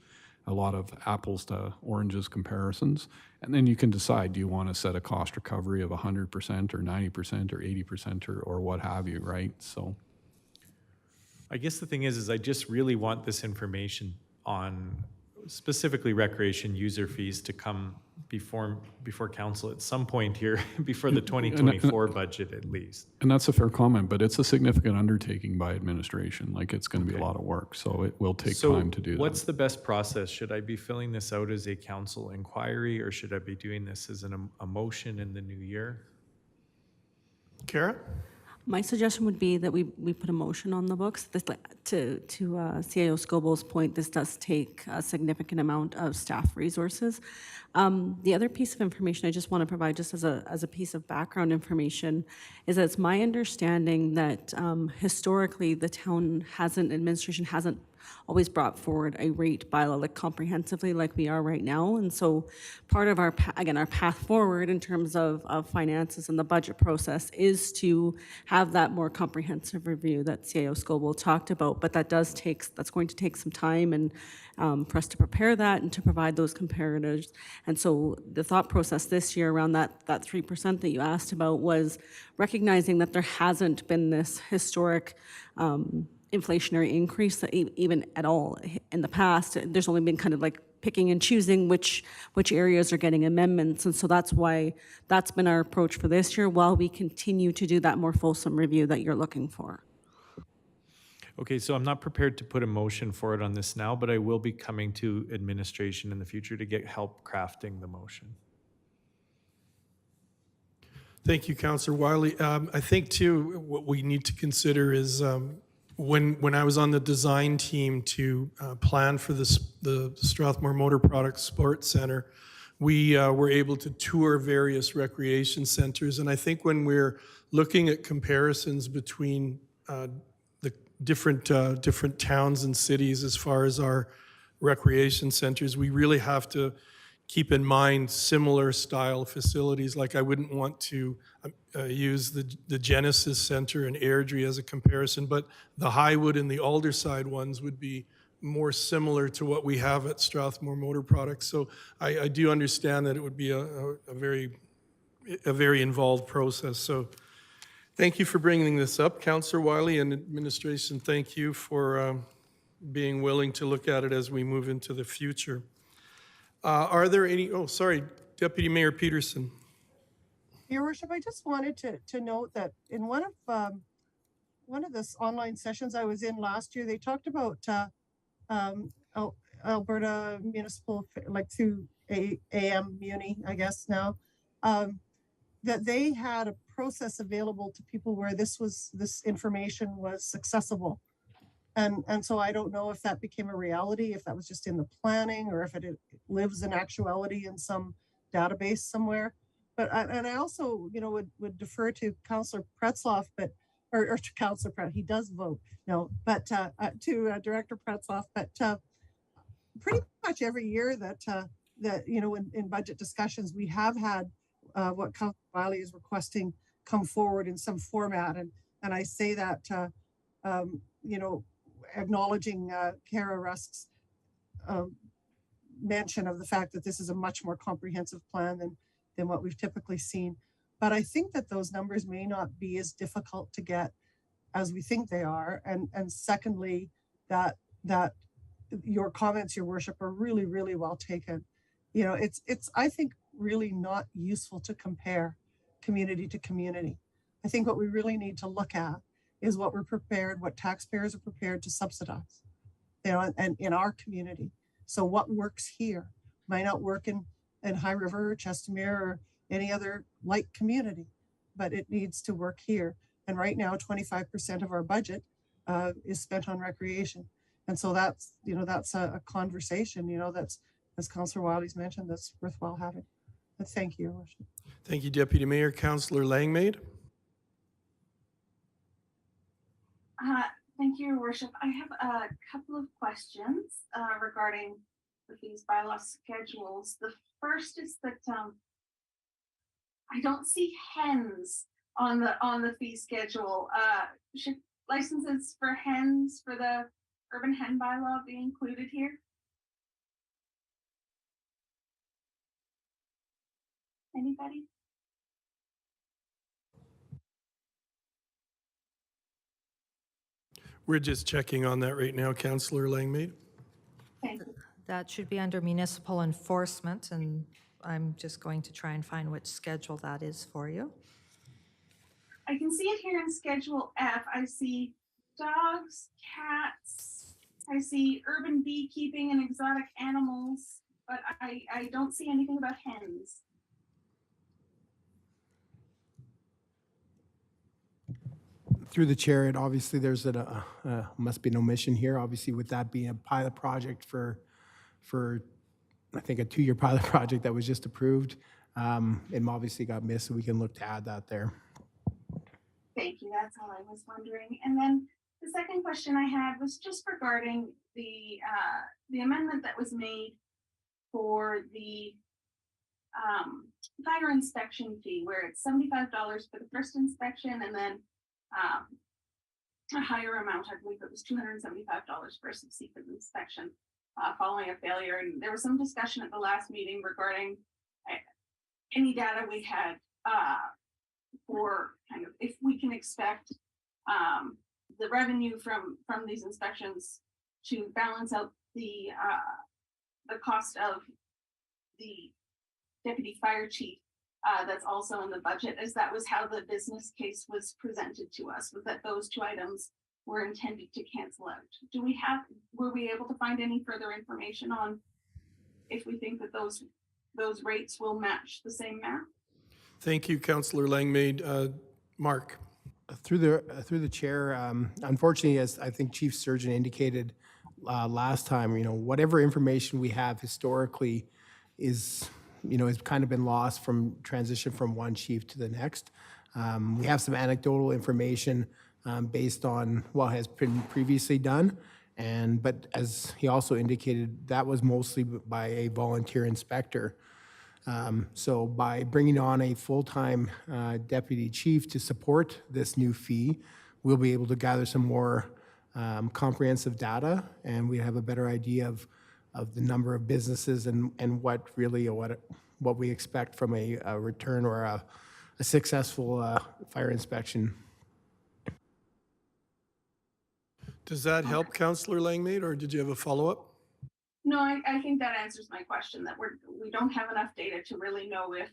a lot of apples to oranges comparisons. And then you can decide, do you want to set a cost recovery of 100% or 90% or 80% or what have you, right? So. I guess the thing is I just really want this information on specifically recreation user fees to come before council at some point here, before the 2024 budget at least. And that's a fair comment, but it's a significant undertaking by administration. Like, it's going to be a Okay. lot of work, so it will take So time to do that. what's the best process? Should I be filling this out as a council inquiry, or should I be doing this as a motion in the new year? Kara? My suggestion would be that we put a motion on the books. This, to CIO Scoble's point, this does take a significant amount of staff resources. The other piece of information I just want to provide, just as a piece of background information, is that it's my understanding that historically the town administration hasn't always brought forward a rate bylaw like comprehensively like we are right now. And so part of our path forward in terms of finances and the budget process is to have that more comprehensive review that CIO Scoble talked about. But that's going to take some time and for us to prepare that and to provide those comparatives. And so the thought process this year around that 3% that you asked about was recognizing that there hasn't been this historic inflationary increase that even at all in the past. There's only been kind of like picking and choosing which areas are getting amendments. And so that's why that's been our approach for this year while we continue to do that more fulsome review that you're looking for. Okay, so I'm not prepared to put a motion for it on this now, but I will be coming to administration in the future to get help crafting the motion. Thank you, Councillor Wiley. I think too, what we need to consider is when I was on the design team to plan for the Strathmore Motor Products Sports Center, we were able to tour various recreation centers. And I think when we're looking at comparisons between the different towns and cities as far as our recreation centers, we really have to keep in mind similar style facilities. Like I wouldn't want to use the Genesis Center in Airdrie as a comparison, but the Highwood and the Alderside ones would be more similar to what we have at Strathmore Motor Products. So I do understand that it would be a very involved process. So thank you for bringing this up, Councillor Wiley, and administration. Thank you for being willing to look at it as we move into the future. Are there any, Deputy Mayor Peterson. Your Worship, I just wanted to note that in one of this online sessions I was in last year, they talked about Alberta Municipal, like through AM Muni, I guess now, that they had a process available to people where this information was accessible. And so I don't know if that became a reality, if that was just in the planning, or if it lives in actuality in some database somewhere. But I also, would defer to Councillor Pretzloff, or to Councillor Pretzloff. He does vote, no, but to Director Pretzloff. But pretty much every year that in budget discussions we have had what Councillor Wiley is requesting come forward in some format, and I say that acknowledging Kara Rusk's mention of the fact that this is a much more comprehensive plan than what we've typically seen. But I think that those numbers may not be as difficult to get as we think they are. And secondly, that your comments, Your Worship, are really, really well taken. It's I think really not useful to compare community to community. I think what we really need to look at is what taxpayers are prepared to subsidize, and in our community. So what works here might not work in High River or Chestermere or any other like community, but it needs to work here. And right now, 25% of our budget is spent on recreation. And so that's a conversation, that's, as Councillor Wiley's mentioned, that's worthwhile having. But thank you, Your Worship. Thank you, Deputy Mayor. Councillor Langmaid. Thank you, Your Worship. I have a couple of questions regarding the fees bylaw schedules. The first is that I don't see hens on the fee schedule. Should licenses for hens for the urban hen bylaw be included here? Anybody? We're just checking on that right now, Councillor Langmaid. Thank you. That should be under municipal enforcement, and I'm just going to try and find which schedule that is for you. I can see it here in Schedule F. I see dogs, cats. I see urban beekeeping and exotic animals, but I don't see anything about hens. Through the chair, and obviously there's must be an omission here, obviously with that being a pilot project for I think a 2-year pilot project that was just approved. It obviously got missed, so we can look to add that there. Thank you. That's all I was wondering. And then the second question I had was just regarding the amendment that was made for the fire inspection fee, where it's $75 for the first inspection, and then a higher amount, I believe it was $275 for a subsequent inspection following a failure. And there was some discussion at the last meeting regarding any data we had for kind of if we can expect the revenue from these inspections to balance out the cost of the deputy fire chief that's also in the budget, as that was how the business case was presented to us, was that those two items were intended to cancel out. Were we able to find any further information on if we think that those rates will match the same math? Thank you, Councillor Langmaid. Mark? Through the chair, unfortunately, as I think Chief Surgeon indicated last time, whatever information we have historically is, has kind of been lost from transition from one chief to the next. We have some anecdotal information based on what has been previously done, but as he also indicated, that was mostly by a volunteer inspector. So by bringing on a full-time deputy chief to support this new fee, we'll be able to gather some more comprehensive data, and we have a better idea of the number of businesses and what we expect from a return or a successful fire inspection. Does that help, Councillor Langmaid, or did you have a follow-up? No, I think that answers my question, that we don't have enough data to really know if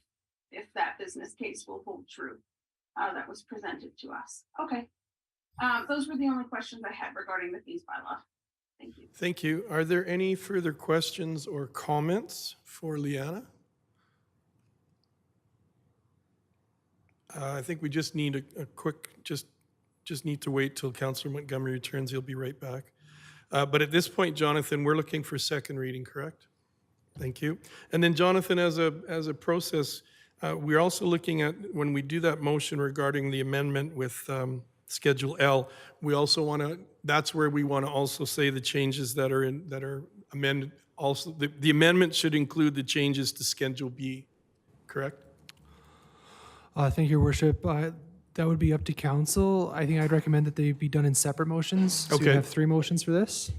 that business case will hold true that was presented to us. Okay. Those were the only questions I had regarding the fees bylaw. Thank you. Thank you. Are there any further questions or comments for Liana? I think we just need a quick, just need to wait till Councillor Montgomery returns. He'll be right back. But at this point, Jonathan, we're looking for second reading, correct? Thank you. And then Jonathan, as a process, we're also looking at, when we do that motion regarding the amendment with Schedule L, we also want to, that's where we want to also say the changes that are amended. Also, the amendment should include the changes to Schedule B, correct? Thank you, Your Worship. That would be up to council. I think I'd recommend that they be done in separate motions. So you Okay. have 3 motions for this.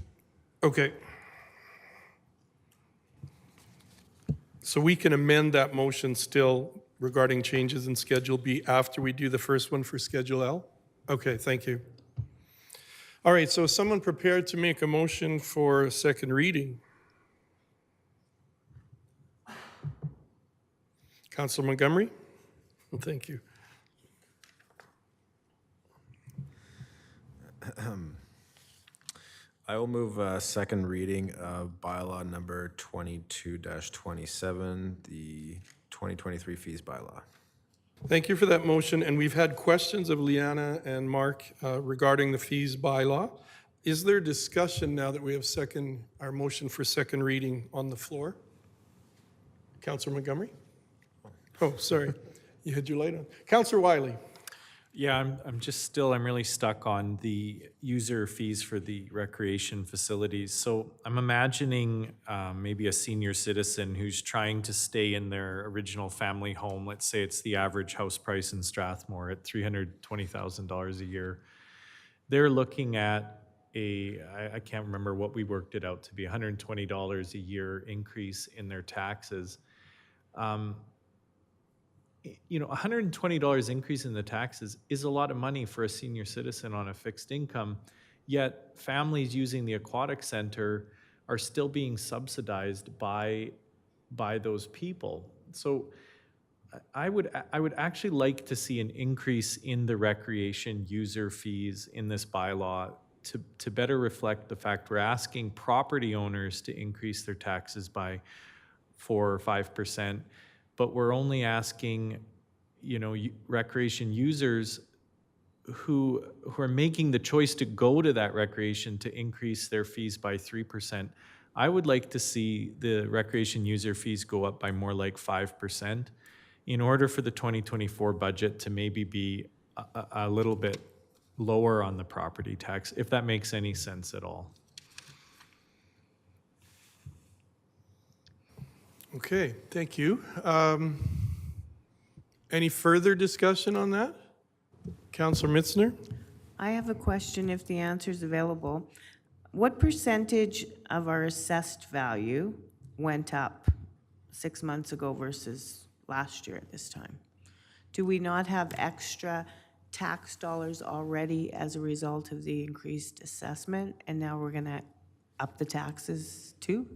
Okay. So we can amend that motion still regarding changes in Schedule B after we do the first one for Schedule L? Okay, thank you. All right, so is someone prepared to make a motion for second reading? Councilor Montgomery? Well, thank you. I will move a second reading of bylaw number 22-27, the 2023 fees bylaw. Thank you for that motion, and we've had questions of Liana and Mark regarding the fees bylaw. Is there discussion now that we have our motion for second reading on the floor? Councillor Montgomery? Oh, sorry, you had your light on. Councillor Wiley? Yeah, I'm really stuck on the user fees for the recreation facilities. So I'm imagining maybe a senior citizen who's trying to stay in their original family home. Let's say it's the average house price in Strathmore at $320,000 a year. They're looking at I can't remember what we worked it out to be, $120 a year increase in their taxes. you know, $120 increase in the taxes is a lot of money for a senior citizen on a fixed income, yet families using the aquatic center are still being subsidized by those people. So I would actually like to see an increase in the recreation user fees in this bylaw to better reflect the fact we're asking property owners to increase their taxes by 4 or 5%, but we're only asking, you know, recreation users who are making the choice to go to that recreation to increase their fees by 3%. I would like to see the recreation user fees go up by more like 5% in order for the 2024 budget to maybe be a little bit lower on the property tax, if that makes any sense at all. Okay, thank you. Any further discussion on that? Councillor Mitzner? I have a question if the answer is available. What percentage of our assessed value went up 6 months ago versus last year at this time? Do we not have extra tax dollars already as a result of the increased assessment, and now we're going to up the taxes too?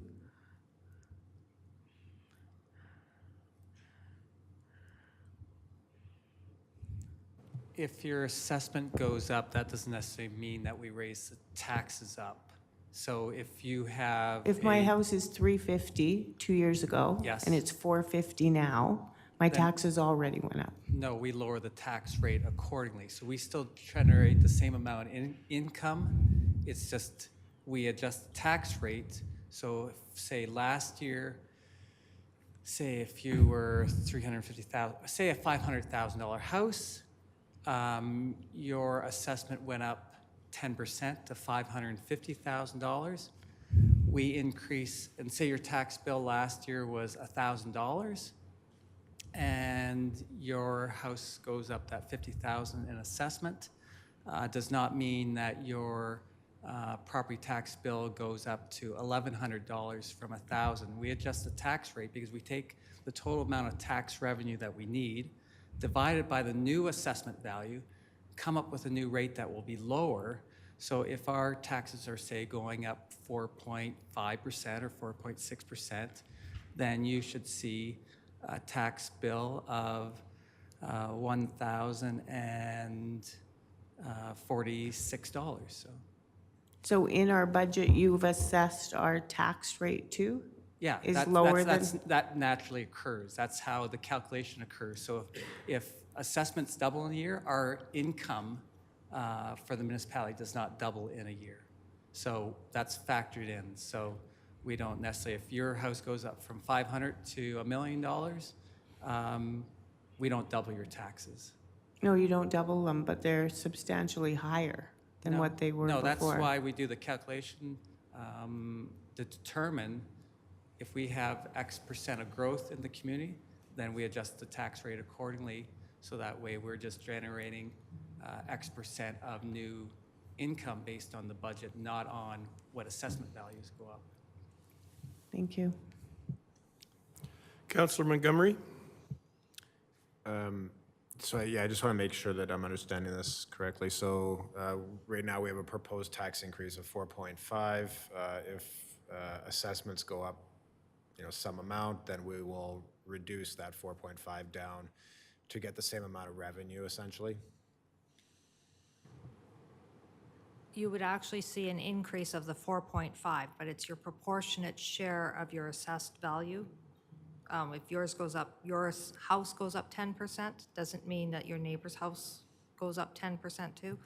If your assessment goes up, that doesn't necessarily mean that we raise the taxes up. So if you have If my house is 350 2 years ago, Yes. and it's 450 now, my taxes already went up. No, we lower the tax rate accordingly. So we still generate the same amount in income. It's just we adjust the tax rate. So if, say last year, say if you were 350,000, say a $500,000 house, your assessment went up 10% to $550,000. We increase, and say your tax bill last year was $1,000, and your house goes up that $50,000 in assessment, does not mean that your property tax bill goes up to $1,100 from $1,000. We adjust the tax rate because we take the total amount of tax revenue that we need, divided by the new assessment value, come up with a new rate that will be lower. So if our taxes are, say, going up 4.5% or 4.6%, then you should see a tax bill of $1,046. So in our budget, you've assessed our tax rate too? Yeah, Is lower that naturally occurs. That's how the calculation occurs. So if assessments double in a year, our income for the municipality does not double in a year. So that's factored in. So we don't necessarily, if your house goes up from $500,000 to $1 million, we don't double your taxes. No, you don't double them, but they're substantially higher than what they were before. No, that's why we do the calculation to determine if we have X percent of growth in the community, then we adjust the tax rate accordingly. So that way we're just generating X percent of new income based on the budget, not on what assessment values go up. Thank you. Councillor Montgomery? So yeah, I just want to make sure that I'm understanding this correctly. So right now we have a proposed tax increase of 4.5. If assessments go up, you know, some amount, then we will reduce that 4.5 down to get the same amount of revenue, essentially. You would actually see an increase of the 4.5, but it's your proportionate share of your assessed value. If yours goes up, your house goes up 10%, doesn't mean that your neighbor's house goes up 10% too.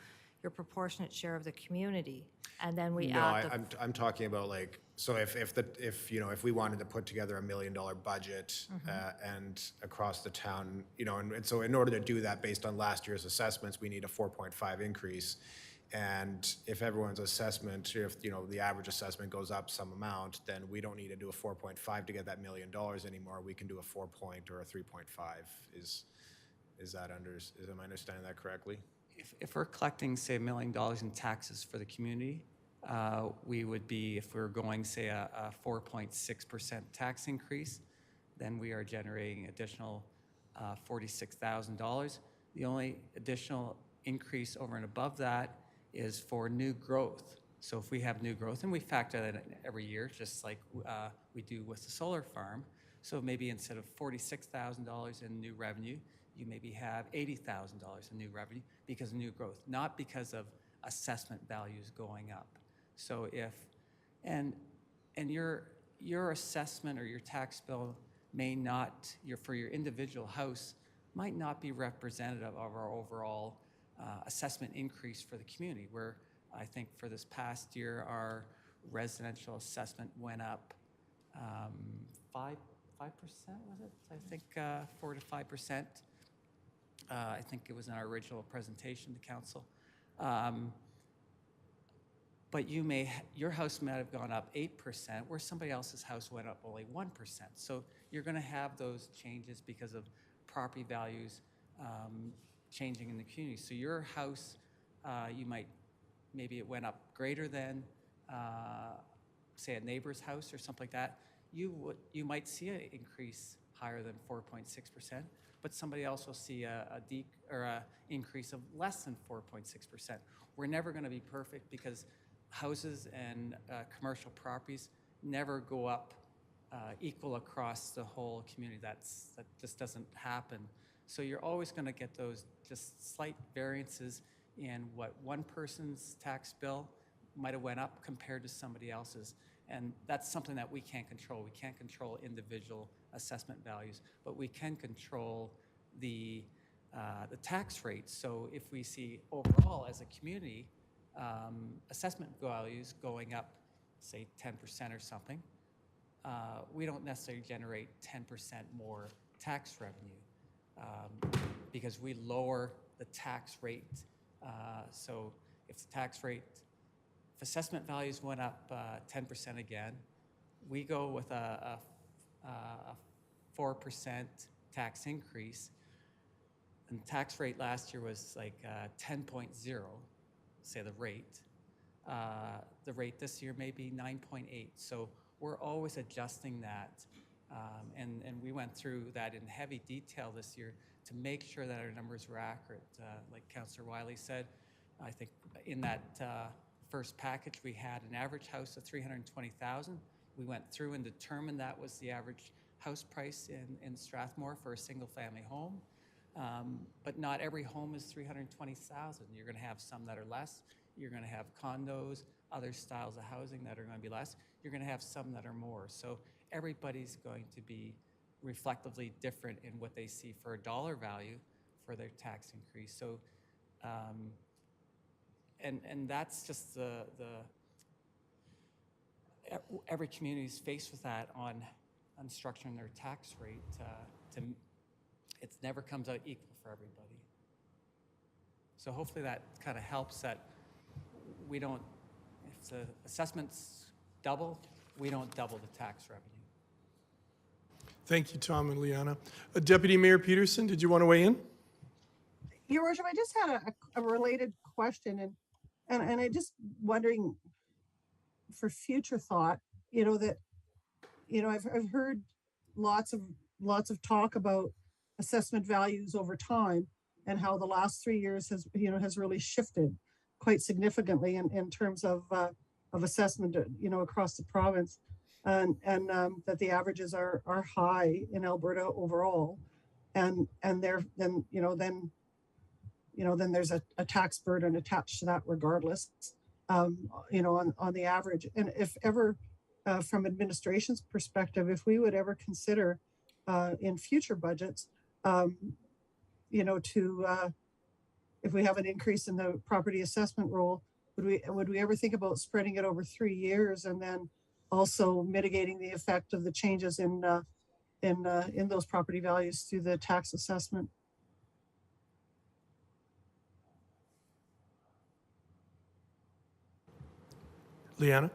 Your proportionate share of the community, and then we add the... No, I'm talking about like, so if we wanted to put together $1 million budget and across the town, you know, and so in order to do that based on last year's assessments, we need a 4.5 increase. And if everyone's assessment, if, you know, the average assessment goes up some amount, then we don't need to do a 4.5 to get that $1 million anymore. We can do a 4 point or a 3.5. Am I understanding that correctly? If we're collecting, say, $1 million in taxes for the community, we would be, if we're going, say, a 4.6% tax increase, then we are generating additional $46,000. The only additional increase over and above that is for new growth. So if we have new growth, and we factor that in every year, just like we do with the solar farm, so maybe instead of $46,000 in new revenue, you maybe have $80,000 in new revenue because of new growth, not because of assessment values going up. So if, and your assessment or your tax bill may not, for your individual house, might not be representative of our overall assessment increase for the community, where I think for this past year, our residential assessment went up 5%, was it? I think 4 to 5%. I think it was in our original presentation to council. But your house might have gone up 8%, where somebody else's house went up only 1%. So you're going to have those changes because of property values changing in the community. So your house, maybe it went up greater than, say, a neighbor's house or something like that. You might see an increase higher than 4.6%, but somebody else will see a increase of less than 4.6%. We're never going to be perfect because houses and commercial properties never go up equal across the whole community. That just doesn't happen. So you're always going to get those just slight variances in what one person's tax bill might have went up compared to somebody else's. And that's something that we can't control. We can't control individual assessment values, but we can control the tax rate. So if we see overall as a community assessment values going up, say 10% or something, we don't necessarily generate 10% more tax revenue because we lower the tax rate. So if the tax rate, if assessment values went up 10% again, we go with a 4% tax increase. And the tax rate last year was like 10.0, say the rate. The rate this year may be 9.8. So we're always adjusting that. And we went through that in heavy detail this year to make sure that our numbers were accurate. Like Councillor Wiley said, I think in that first package we had an average house of $320,000. We went through and determined that was the average house price in Strathmore for a single family home. But not every home is $320,000. You're going to have some that are less. You're going to have condos, other styles of housing that are going to be less. You're going to have some that are more. So everybody's going to be reflectively different in what they see for a dollar value for their tax increase. So, and that's just every community is faced with that on structuring their tax rate. It never comes out equal for everybody. So hopefully that kind of helps that we don't, if the assessments double, we don't double the tax revenue. Thank you, Tom and Liana. Deputy Mayor Peterson, did you want to weigh in? Your Worship, I just had a related question, and I just wondering for future thought, I've heard lots of talk about assessment values over time and how the last 3 years has really shifted quite significantly in terms of assessment, across the province, and that the averages are high in Alberta overall, and then there's a tax burden attached to that regardless, on the average. And if ever, from administration's perspective, if we would ever consider in future budgets, if we have an increase in the property assessment roll, would we ever think about spreading it over 3 years and then also mitigating the effect of the changes in those property values through the tax assessment? Liana?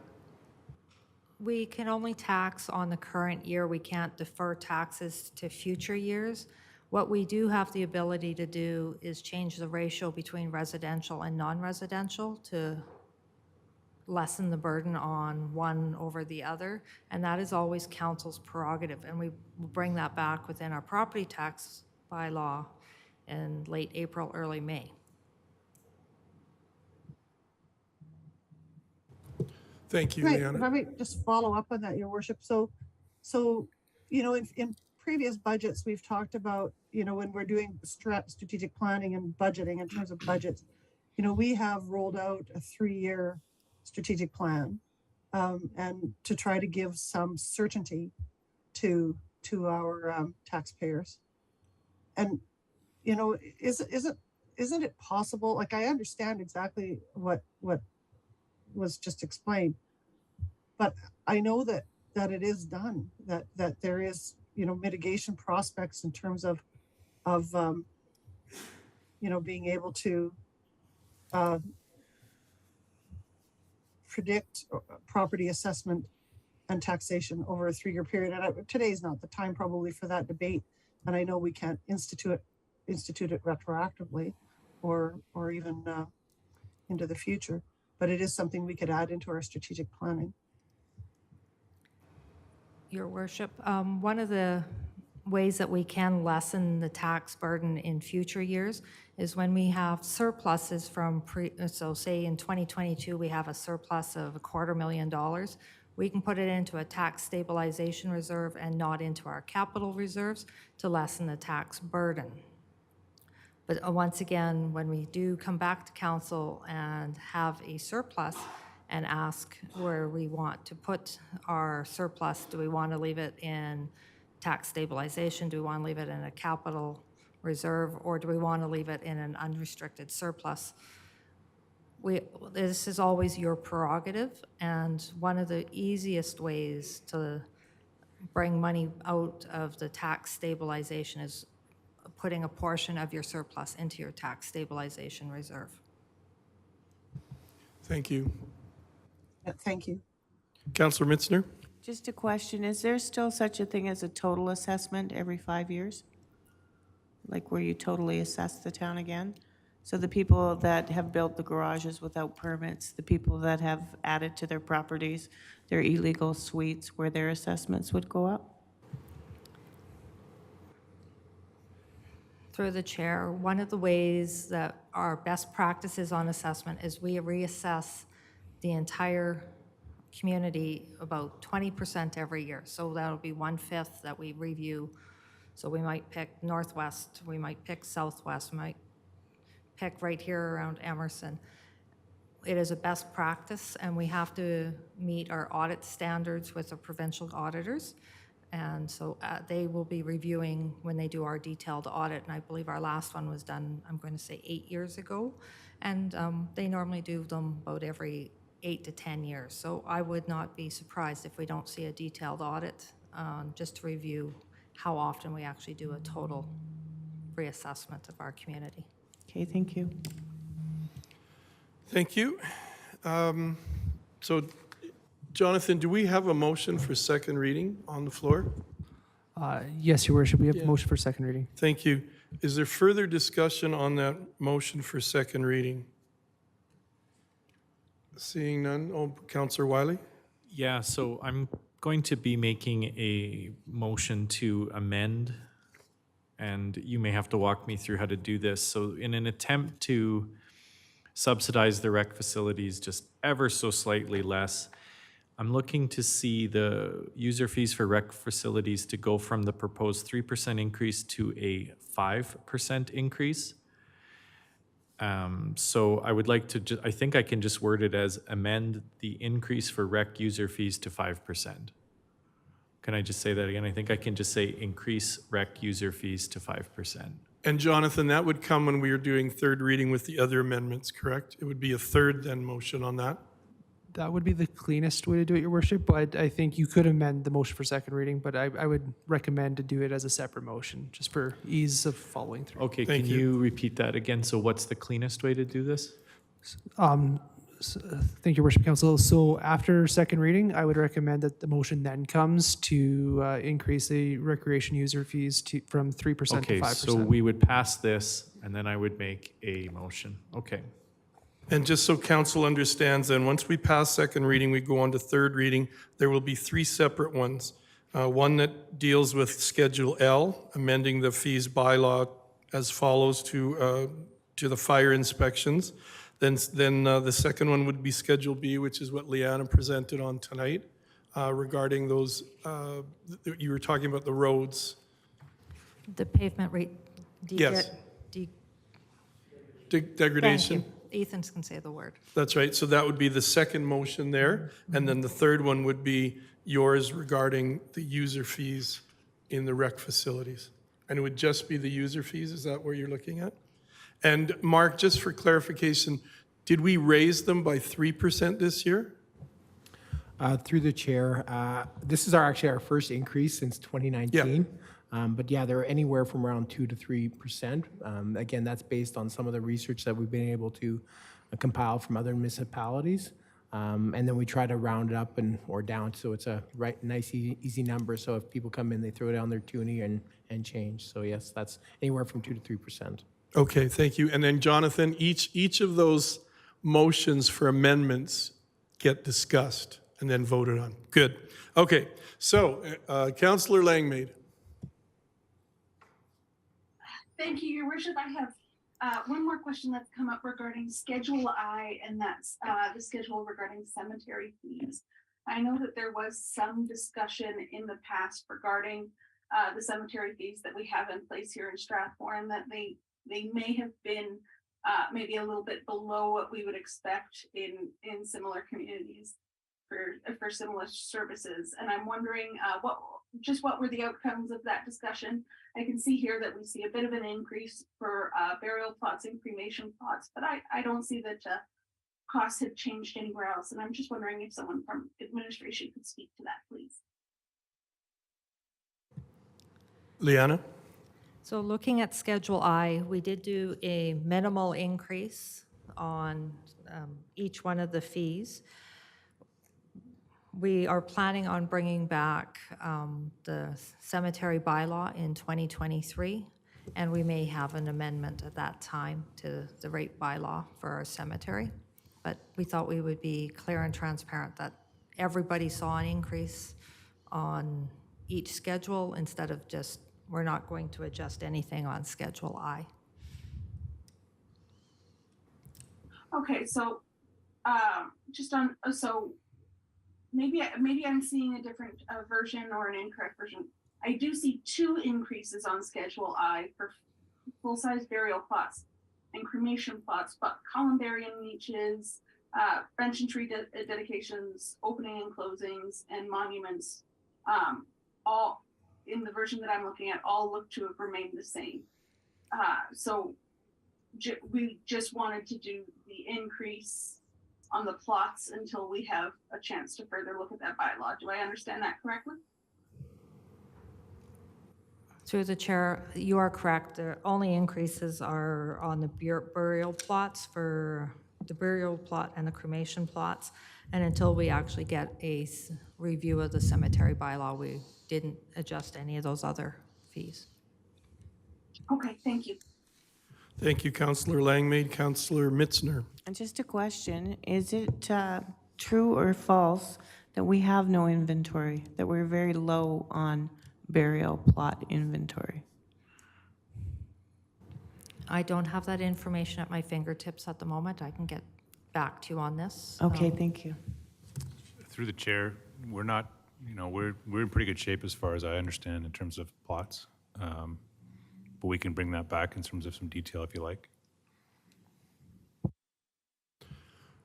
We can only tax on the current year. We can't defer taxes to future years. What we do have the ability to do is change the ratio between residential and non-residential to lessen the burden on one over the other, and that is always council's prerogative, and we will bring that back within our property tax by law in late April, early May. Thank you, Right, if Leanna. I may just follow up on that, Your Worship. So, you know, in previous budgets, we've talked about, you know, when we're doing strategic planning and budgeting in terms of budgets, you know, we have rolled out a 3-year strategic plan, and to try to give some certainty to our taxpayers. And, you know, isn't it possible? Like, I understand exactly what was just explained, but I know that it is done, that there is, you know, mitigation prospects in terms of you know, being able to predict property assessment and taxation over a 3-year period. And today is not the time probably for that debate, and I know we can't institute it retroactively or even into the future, but it is something we could add into our strategic planning. Your Worship, one of the ways that we can lessen the tax burden in future years is when we have surpluses from so say in 2022, we have a surplus of $250,000. We can put it into a tax stabilization reserve and not into our capital reserves to lessen the tax burden. But once again, when we do come back to council and have a surplus and ask where we want to put our surplus, do we want to leave it in tax stabilization? Do we want to leave it in a capital reserve? Or do we want to leave it in an unrestricted surplus? This is always your prerogative, and one of the easiest ways to bring money out of the tax stabilization is putting a portion of your surplus into your tax stabilization reserve. Thank you. Thank you. Councillor Mitzner? Just a question, is there still such a thing as a total assessment every 5 years? Like where you totally assess the town again? So the people that have built the garages without permits, the people that have added to their properties, their illegal suites, where their assessments would go up? Through the chair, one of the ways that our best practices on assessment is we reassess the entire community about 20% every year. So that'll be 1/5 that we review. So we might pick Northwest, we might pick Southwest, we might pick right here around Emerson. It is a best practice, and we have to meet our audit standards with the provincial auditors. And so they will be reviewing when they do our detailed audit, and I believe our last one was done, I'm going to say 8 years ago. And they normally do them about every 8 to 10 years. So I would not be surprised if we don't see a detailed audit, just to review how often we actually do a total reassessment of our community. Okay, thank you. Thank you. So, Jonathan, do we have a motion for second reading on the floor? Yes, Your Worship, we have a motion for second reading. Thank you. Is there further discussion on that motion for second reading? Seeing none. Oh, Councillor Wiley? Yeah, so I'm going to be making a motion to amend, and you may have to walk me through how to do this. So in an attempt to subsidize the rec facilities just ever so slightly less, I'm looking to see the user fees for rec facilities to go from the proposed 3% increase to a 5% increase. So I would like to, I think I can just word it as amend the increase for rec user fees to 5%. Can I just say that again? I think I can just say increase rec user fees to 5%. And Jonathan, that would come when we are doing third reading with the other amendments, correct? It would be a third then motion on that? That would be the cleanest way to do it, Your Worship, but I think you could amend the motion for second reading, but I would recommend to do it as a separate motion, just for ease of following through. Okay, Thank can you. you repeat that again? So what's the cleanest way to do this? Thank you, Worship Council. So after second reading, I would recommend that the motion then comes to increase the recreation user fees from 3% to Okay, 5%. so we would pass this, and then I would make a motion. Okay. And just so council understands, then, once we pass second reading, we go on to third reading, there will be 3 separate ones. One that deals with Schedule L, amending the fees bylaw as follows to the fire inspections. Then the second one would be Schedule B, which is what Leanna presented on tonight regarding those, you were talking about the roads. The pavement rate. Yes. de- Degradation. Thank you. Ethan's can say the word. That's right. So that would be the second motion there. And then the third one would be yours regarding the user fees in the rec facilities. And it would just be the user fees? Is that what you're looking at? And Mark, just for clarification, did we raise them by 3% this year? Through the chair, this is actually our first increase since 2019. But yeah, they're anywhere from around 2 to 3%. Again, that's based on some of the research that we've been able to compile from other municipalities. And then we try to round it up or down so it's a nice, easy number. So if people come in, they throw down their toonie and change. So yes, that's anywhere from 2 to 3%. Okay, thank you. And then Jonathan, each of those motions for amendments get discussed and then voted on. Good. Okay, so Councillor Langmaid. Thank you, Your Worship. I have one more question that's come up regarding Schedule I, and that's the schedule regarding cemetery fees. I know that there was some discussion in the past regarding the cemetery fees that we have in place here in Strathmore, and that they may have been maybe a little bit below what we would expect in similar communities for similar services. And I'm wondering what were the outcomes of that discussion? I can see here that we see a bit of an increase for burial plots and cremation plots, but I don't see that costs have changed anywhere else. And I'm just wondering if someone from administration could speak to that, please. Liana? So looking at Schedule I, we did do a minimal increase on each one of the fees. We are planning on bringing back the cemetery bylaw in 2023, and we may have an amendment at that time to the rate bylaw for our cemetery. But we thought we would be clear and transparent that everybody saw an increase on each schedule instead of just, we're not going to adjust anything on Schedule I. Okay, so maybe I'm seeing a different version or an incorrect version. I do see 2 increases on Schedule I for full-size burial plots and cremation plots, but columbarium niches, bench and tree dedications, opening and closings, and monuments, all in the version that I'm looking at, all look to have remained the same. So we just wanted to do the increase on the plots until we have a chance to further look at that bylaw. Do I understand that correctly? Through the chair, you are correct. The only increases are on the burial plots for the burial plot and the cremation plots. And until we actually get a review of the cemetery bylaw, we didn't adjust any of those other fees. Okay, thank you. Thank you, Councillor Langmaid. Councillor Mitzner. And just a question, is it true or false that we have no inventory, that we're very low on burial plot inventory? I don't have that information at my fingertips at the moment. I can get back to you on this. Okay, thank you. Through the chair, we're not, we're in pretty good shape as far as I understand in terms of plots. But we can bring that back in terms of some detail if you like.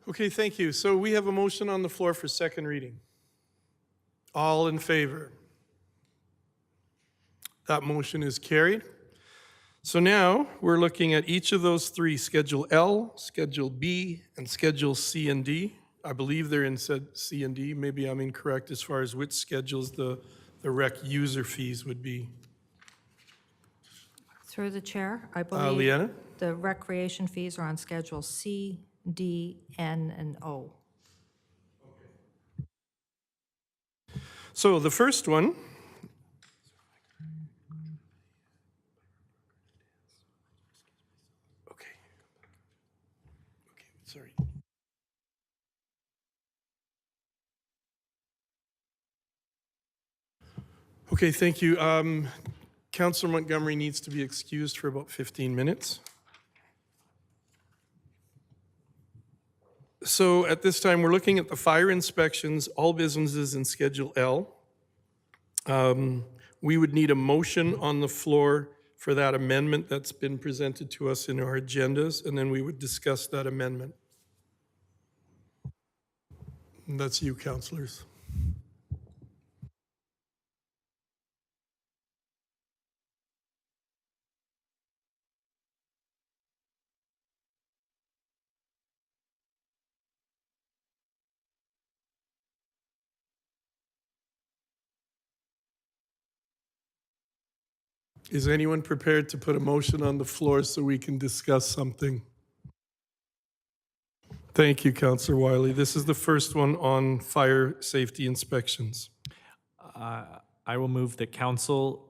Okay, thank you. So we have a motion on the floor for second reading. All in favor? That motion is carried. So now we're looking at each of those 3, Schedule L, Schedule B, and Schedule C and D. I believe they're in C and D. Maybe I'm incorrect as far as which schedules the rec user fees would be. Through the chair, I believe Leanna? the recreation fees are on Schedule C, D, N, and O. So the first one sorry. Okay, thank you. Councillor Montgomery needs to be excused for about 15 minutes. So at this time, we're looking at the fire inspections, all businesses in Schedule L. We would need a motion on the floor for that amendment that's been presented to us in our agendas, and then we would discuss that amendment. And that's you, councillors. Is anyone prepared to put a motion on the floor so we can discuss something? Thank you, Councillor Wiley. This is the first one on fire safety inspections. I will move that council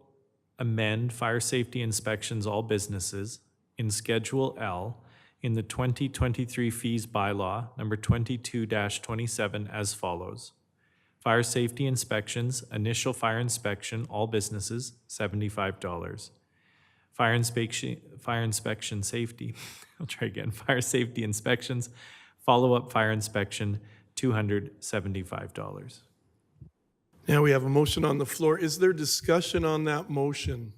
amend fire safety inspections all businesses in Schedule L in the 2023 fees bylaw number 22-27 as follows. Fire safety inspections, initial fire inspection, all businesses, $75. Fire inspection safety, I'll try again. Fire safety inspections, follow-up fire inspection, $275. Now we have a motion on the floor. Is there discussion on that motion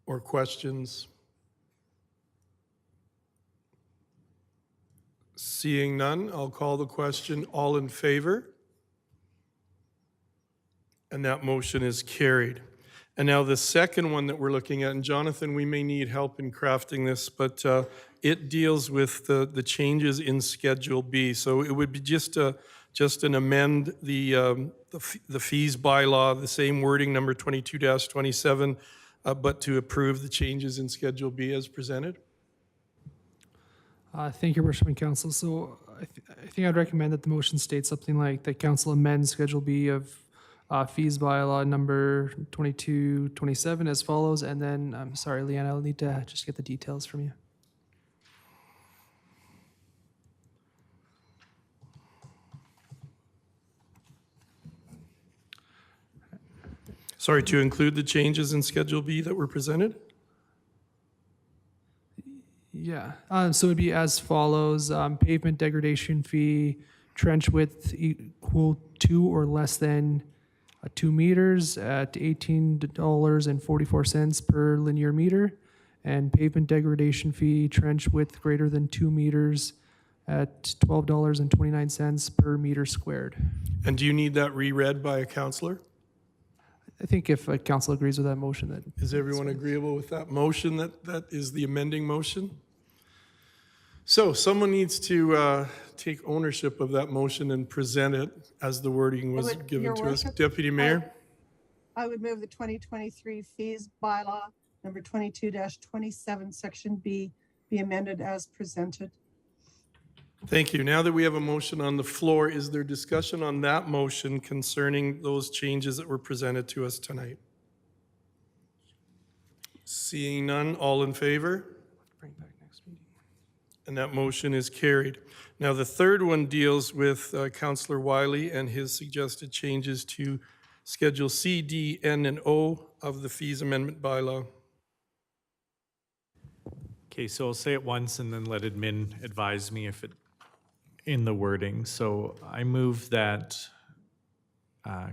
or questions? Seeing none, I'll call the question. All in favor? And that motion is carried. And now the second one that we're looking at, and Jonathan, we may need help in crafting this, but it deals with the changes in Schedule B. So it would be just an amend the fees bylaw, the same wording, number 22-27, but to approve the changes in Schedule B as presented. Thank you, Worship and Council. So I think I'd recommend that the motion states something like that council amends Schedule B of fees bylaw number 22-27 as follows. And then, I'm sorry, Leanna, I'll need to just get the details from you. Sorry, to include the changes in Schedule B that were presented? Yeah, so it'd be as follows, pavement degradation fee, trench width equal to or less than 2 meters at $18.44 per linear meter, and pavement degradation fee, trench width greater than 2 meters at $12.29 per meter squared. And do you need that reread by a councillor? I think if a council agrees with that motion, that Is everyone agreeable with that motion? That is the amending motion? So someone needs to take ownership of that motion and present it as the wording was would, given Your to us. Worship, Deputy Mayor? I would move the 2023 fees bylaw number 22-27, section B, be amended as presented. Thank you. Now that we have a motion on the floor, is there discussion on that motion concerning those changes that were presented to us tonight? Seeing none, all in favor? bring back next meeting. And that motion is carried. Now, the third one deals with Councillor Wiley and his suggested changes to Schedule C, D, N, and O of the fees amendment bylaw. Okay, so I'll say it once and then let admin advise me if it, in the wording. So I move that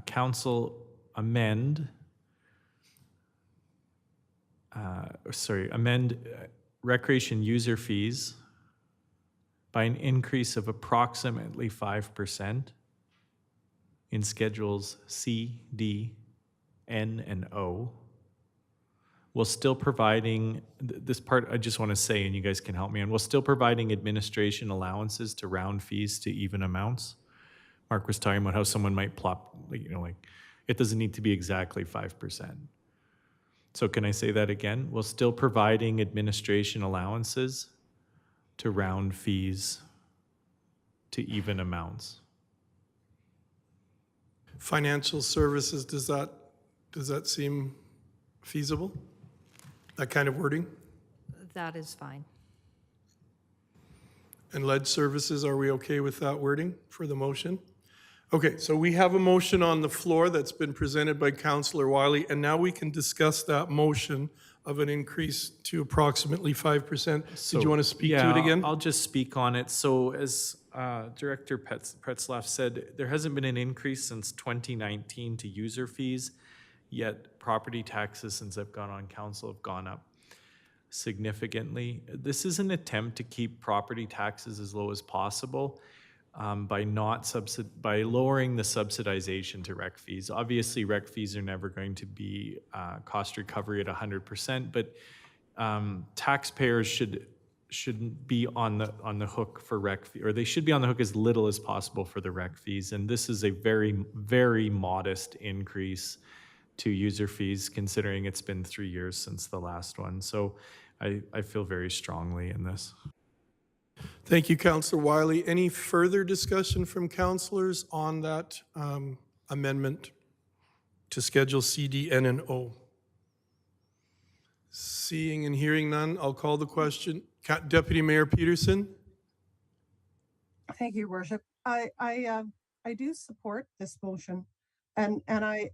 council amend recreation user fees by an increase of approximately 5% in Schedules C, D, N, and O, while still providing, this part I just want to say, and you guys can help me on, while still providing administration allowances to round fees to even amounts. Mark was talking about how someone might plop, like, it doesn't need to be exactly 5%. So can I say that again? While still providing administration allowances to round fees to even amounts. Financial services, does that seem feasible? That kind of wording? That is fine. And lead services, are we okay with that wording for the motion? Okay, so we have a motion on the floor that's been presented by Councillor Wiley, and now we can discuss that motion of an increase to approximately 5%. Did you want to speak to it again? I'll just speak on it. So as Director Pretzlaff said, there hasn't been an increase since 2019 to user fees, yet property taxes since I've gone on council have gone up significantly. This is an attempt to keep property taxes as low as possible by lowering the subsidization to rec fees. Obviously, rec fees are never going to be cost recovery at 100%, but taxpayers shouldn't be on the hook for rec fee, or they should be on the hook as little as possible for the rec fees. And this is a very, very modest increase to user fees, considering it's been 3 years since the last one. So I feel very strongly in this. Thank you, Councillor Wiley. Any further discussion from councillors on that amendment to Schedule C, D, N, and O? Seeing and hearing none, I'll call the question. Deputy Mayor Peterson? Thank you, Worship. I do support this motion, and I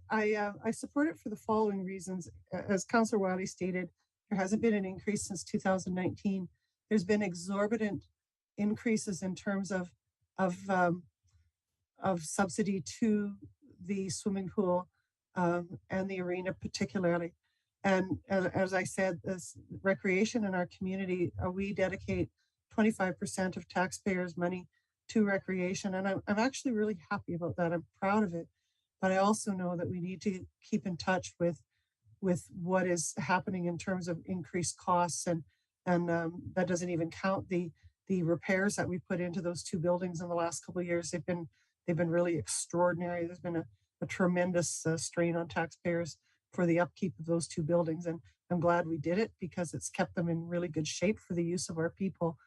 support it for the following reasons. As Councillor Wiley stated, there hasn't been an increase since 2019. There's been exorbitant increases in terms of subsidy to the swimming pool and the arena particularly. And as I said, this recreation in our community, we dedicate 25% of taxpayers' money to recreation. And I'm actually really happy about that. I'm proud of it. But I also know that we need to keep in touch with what is happening in terms of increased costs. And that doesn't even count the repairs that we put into those two buildings in the last couple of years. They've been really extraordinary. There's been a tremendous strain on taxpayers for the upkeep of those two buildings. And I'm glad we did it because it's kept them in really good shape for the use of our people.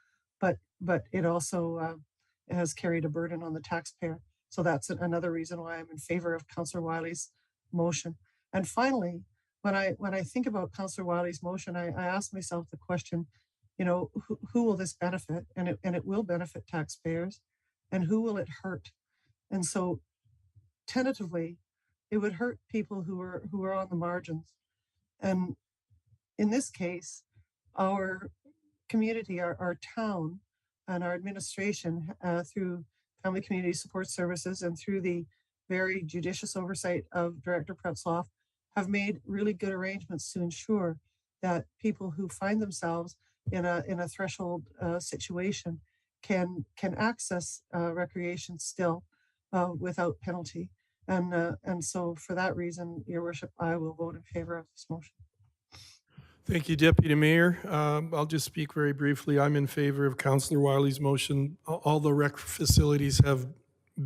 But it also has carried a burden on the taxpayer. So that's another reason why I'm in favor of Councillor Wiley's motion. And finally, when I think about Councillor Wiley's motion, I ask myself the question, who will this benefit? And it will benefit taxpayers. And who will it hurt? And so tentatively, it would hurt people who are on the margins. And in this case, our community, our town, and our administration through Family Community Support Services and through the very judicious oversight of Director Pretzlaff have made really good arrangements to ensure that people who find themselves in a threshold situation can access recreation still without penalty. And so for that reason, Your Worship, I will vote in favor of this motion. Thank you, Deputy Mayor. I'll just speak very briefly. I'm in favor of Councillor Wiley's motion. All the rec facilities have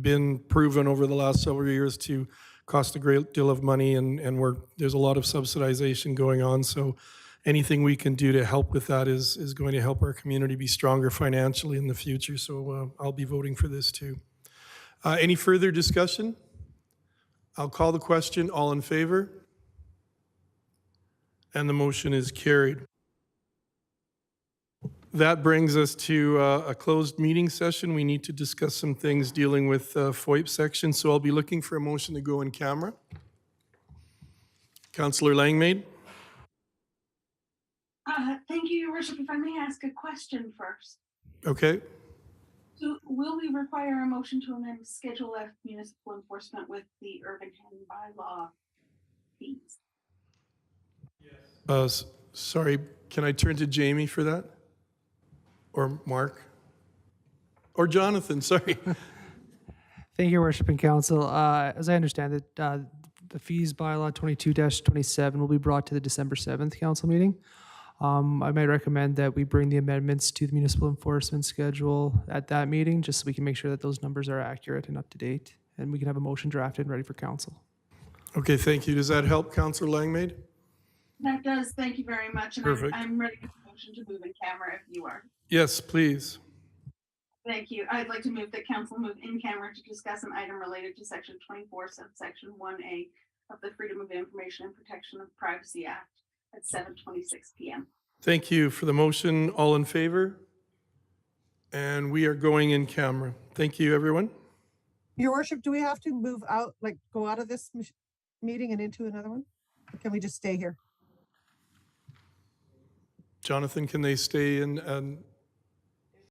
been proven over the last several years to cost a great deal of money, and there's a lot of subsidization going on. So anything we can do to help with that is going to help our community be stronger financially in the future. So I'll be voting for this too. Any further discussion? I'll call the question. All in favor? And the motion is carried. That brings us to a closed meeting session. We need to discuss some things dealing with FOIP section, so I'll be looking for a motion to go in camera. Councillor Langmaid. Thank you, Your Worship. If I may ask a question first. Okay. So will we require a motion to amend Schedule F municipal enforcement with the urban hen bylaw fees? Sorry, can I turn to Jamie for that? Or Mark? Or Jonathan, sorry. Thank you, Your Worship and Council. As I understand it, the fees bylaw 22-27 will be brought to the December 7th council meeting. I might recommend that we bring the amendments to the municipal enforcement schedule at that meeting, just so we can make sure that those numbers are accurate and up to date, and we can have a motion drafted and ready for council. Okay, thank you. Does that help, Councillor Langmaid? That does. Thank you very much. And Perfect. I'm ready for the motion to move in camera if you are. Yes, please. Thank you. I'd like to move that council move in camera to discuss an item related to section 24, subsection 1A of the Freedom of Information and Protection of Privacy Act at 7:26 p.m. Thank you for the motion. All in favor? And we are going in camera. Thank you, everyone. Your worship, do we have to move out, like go out of this meeting and into another one? Or can we just stay here? Jonathan, can they stay in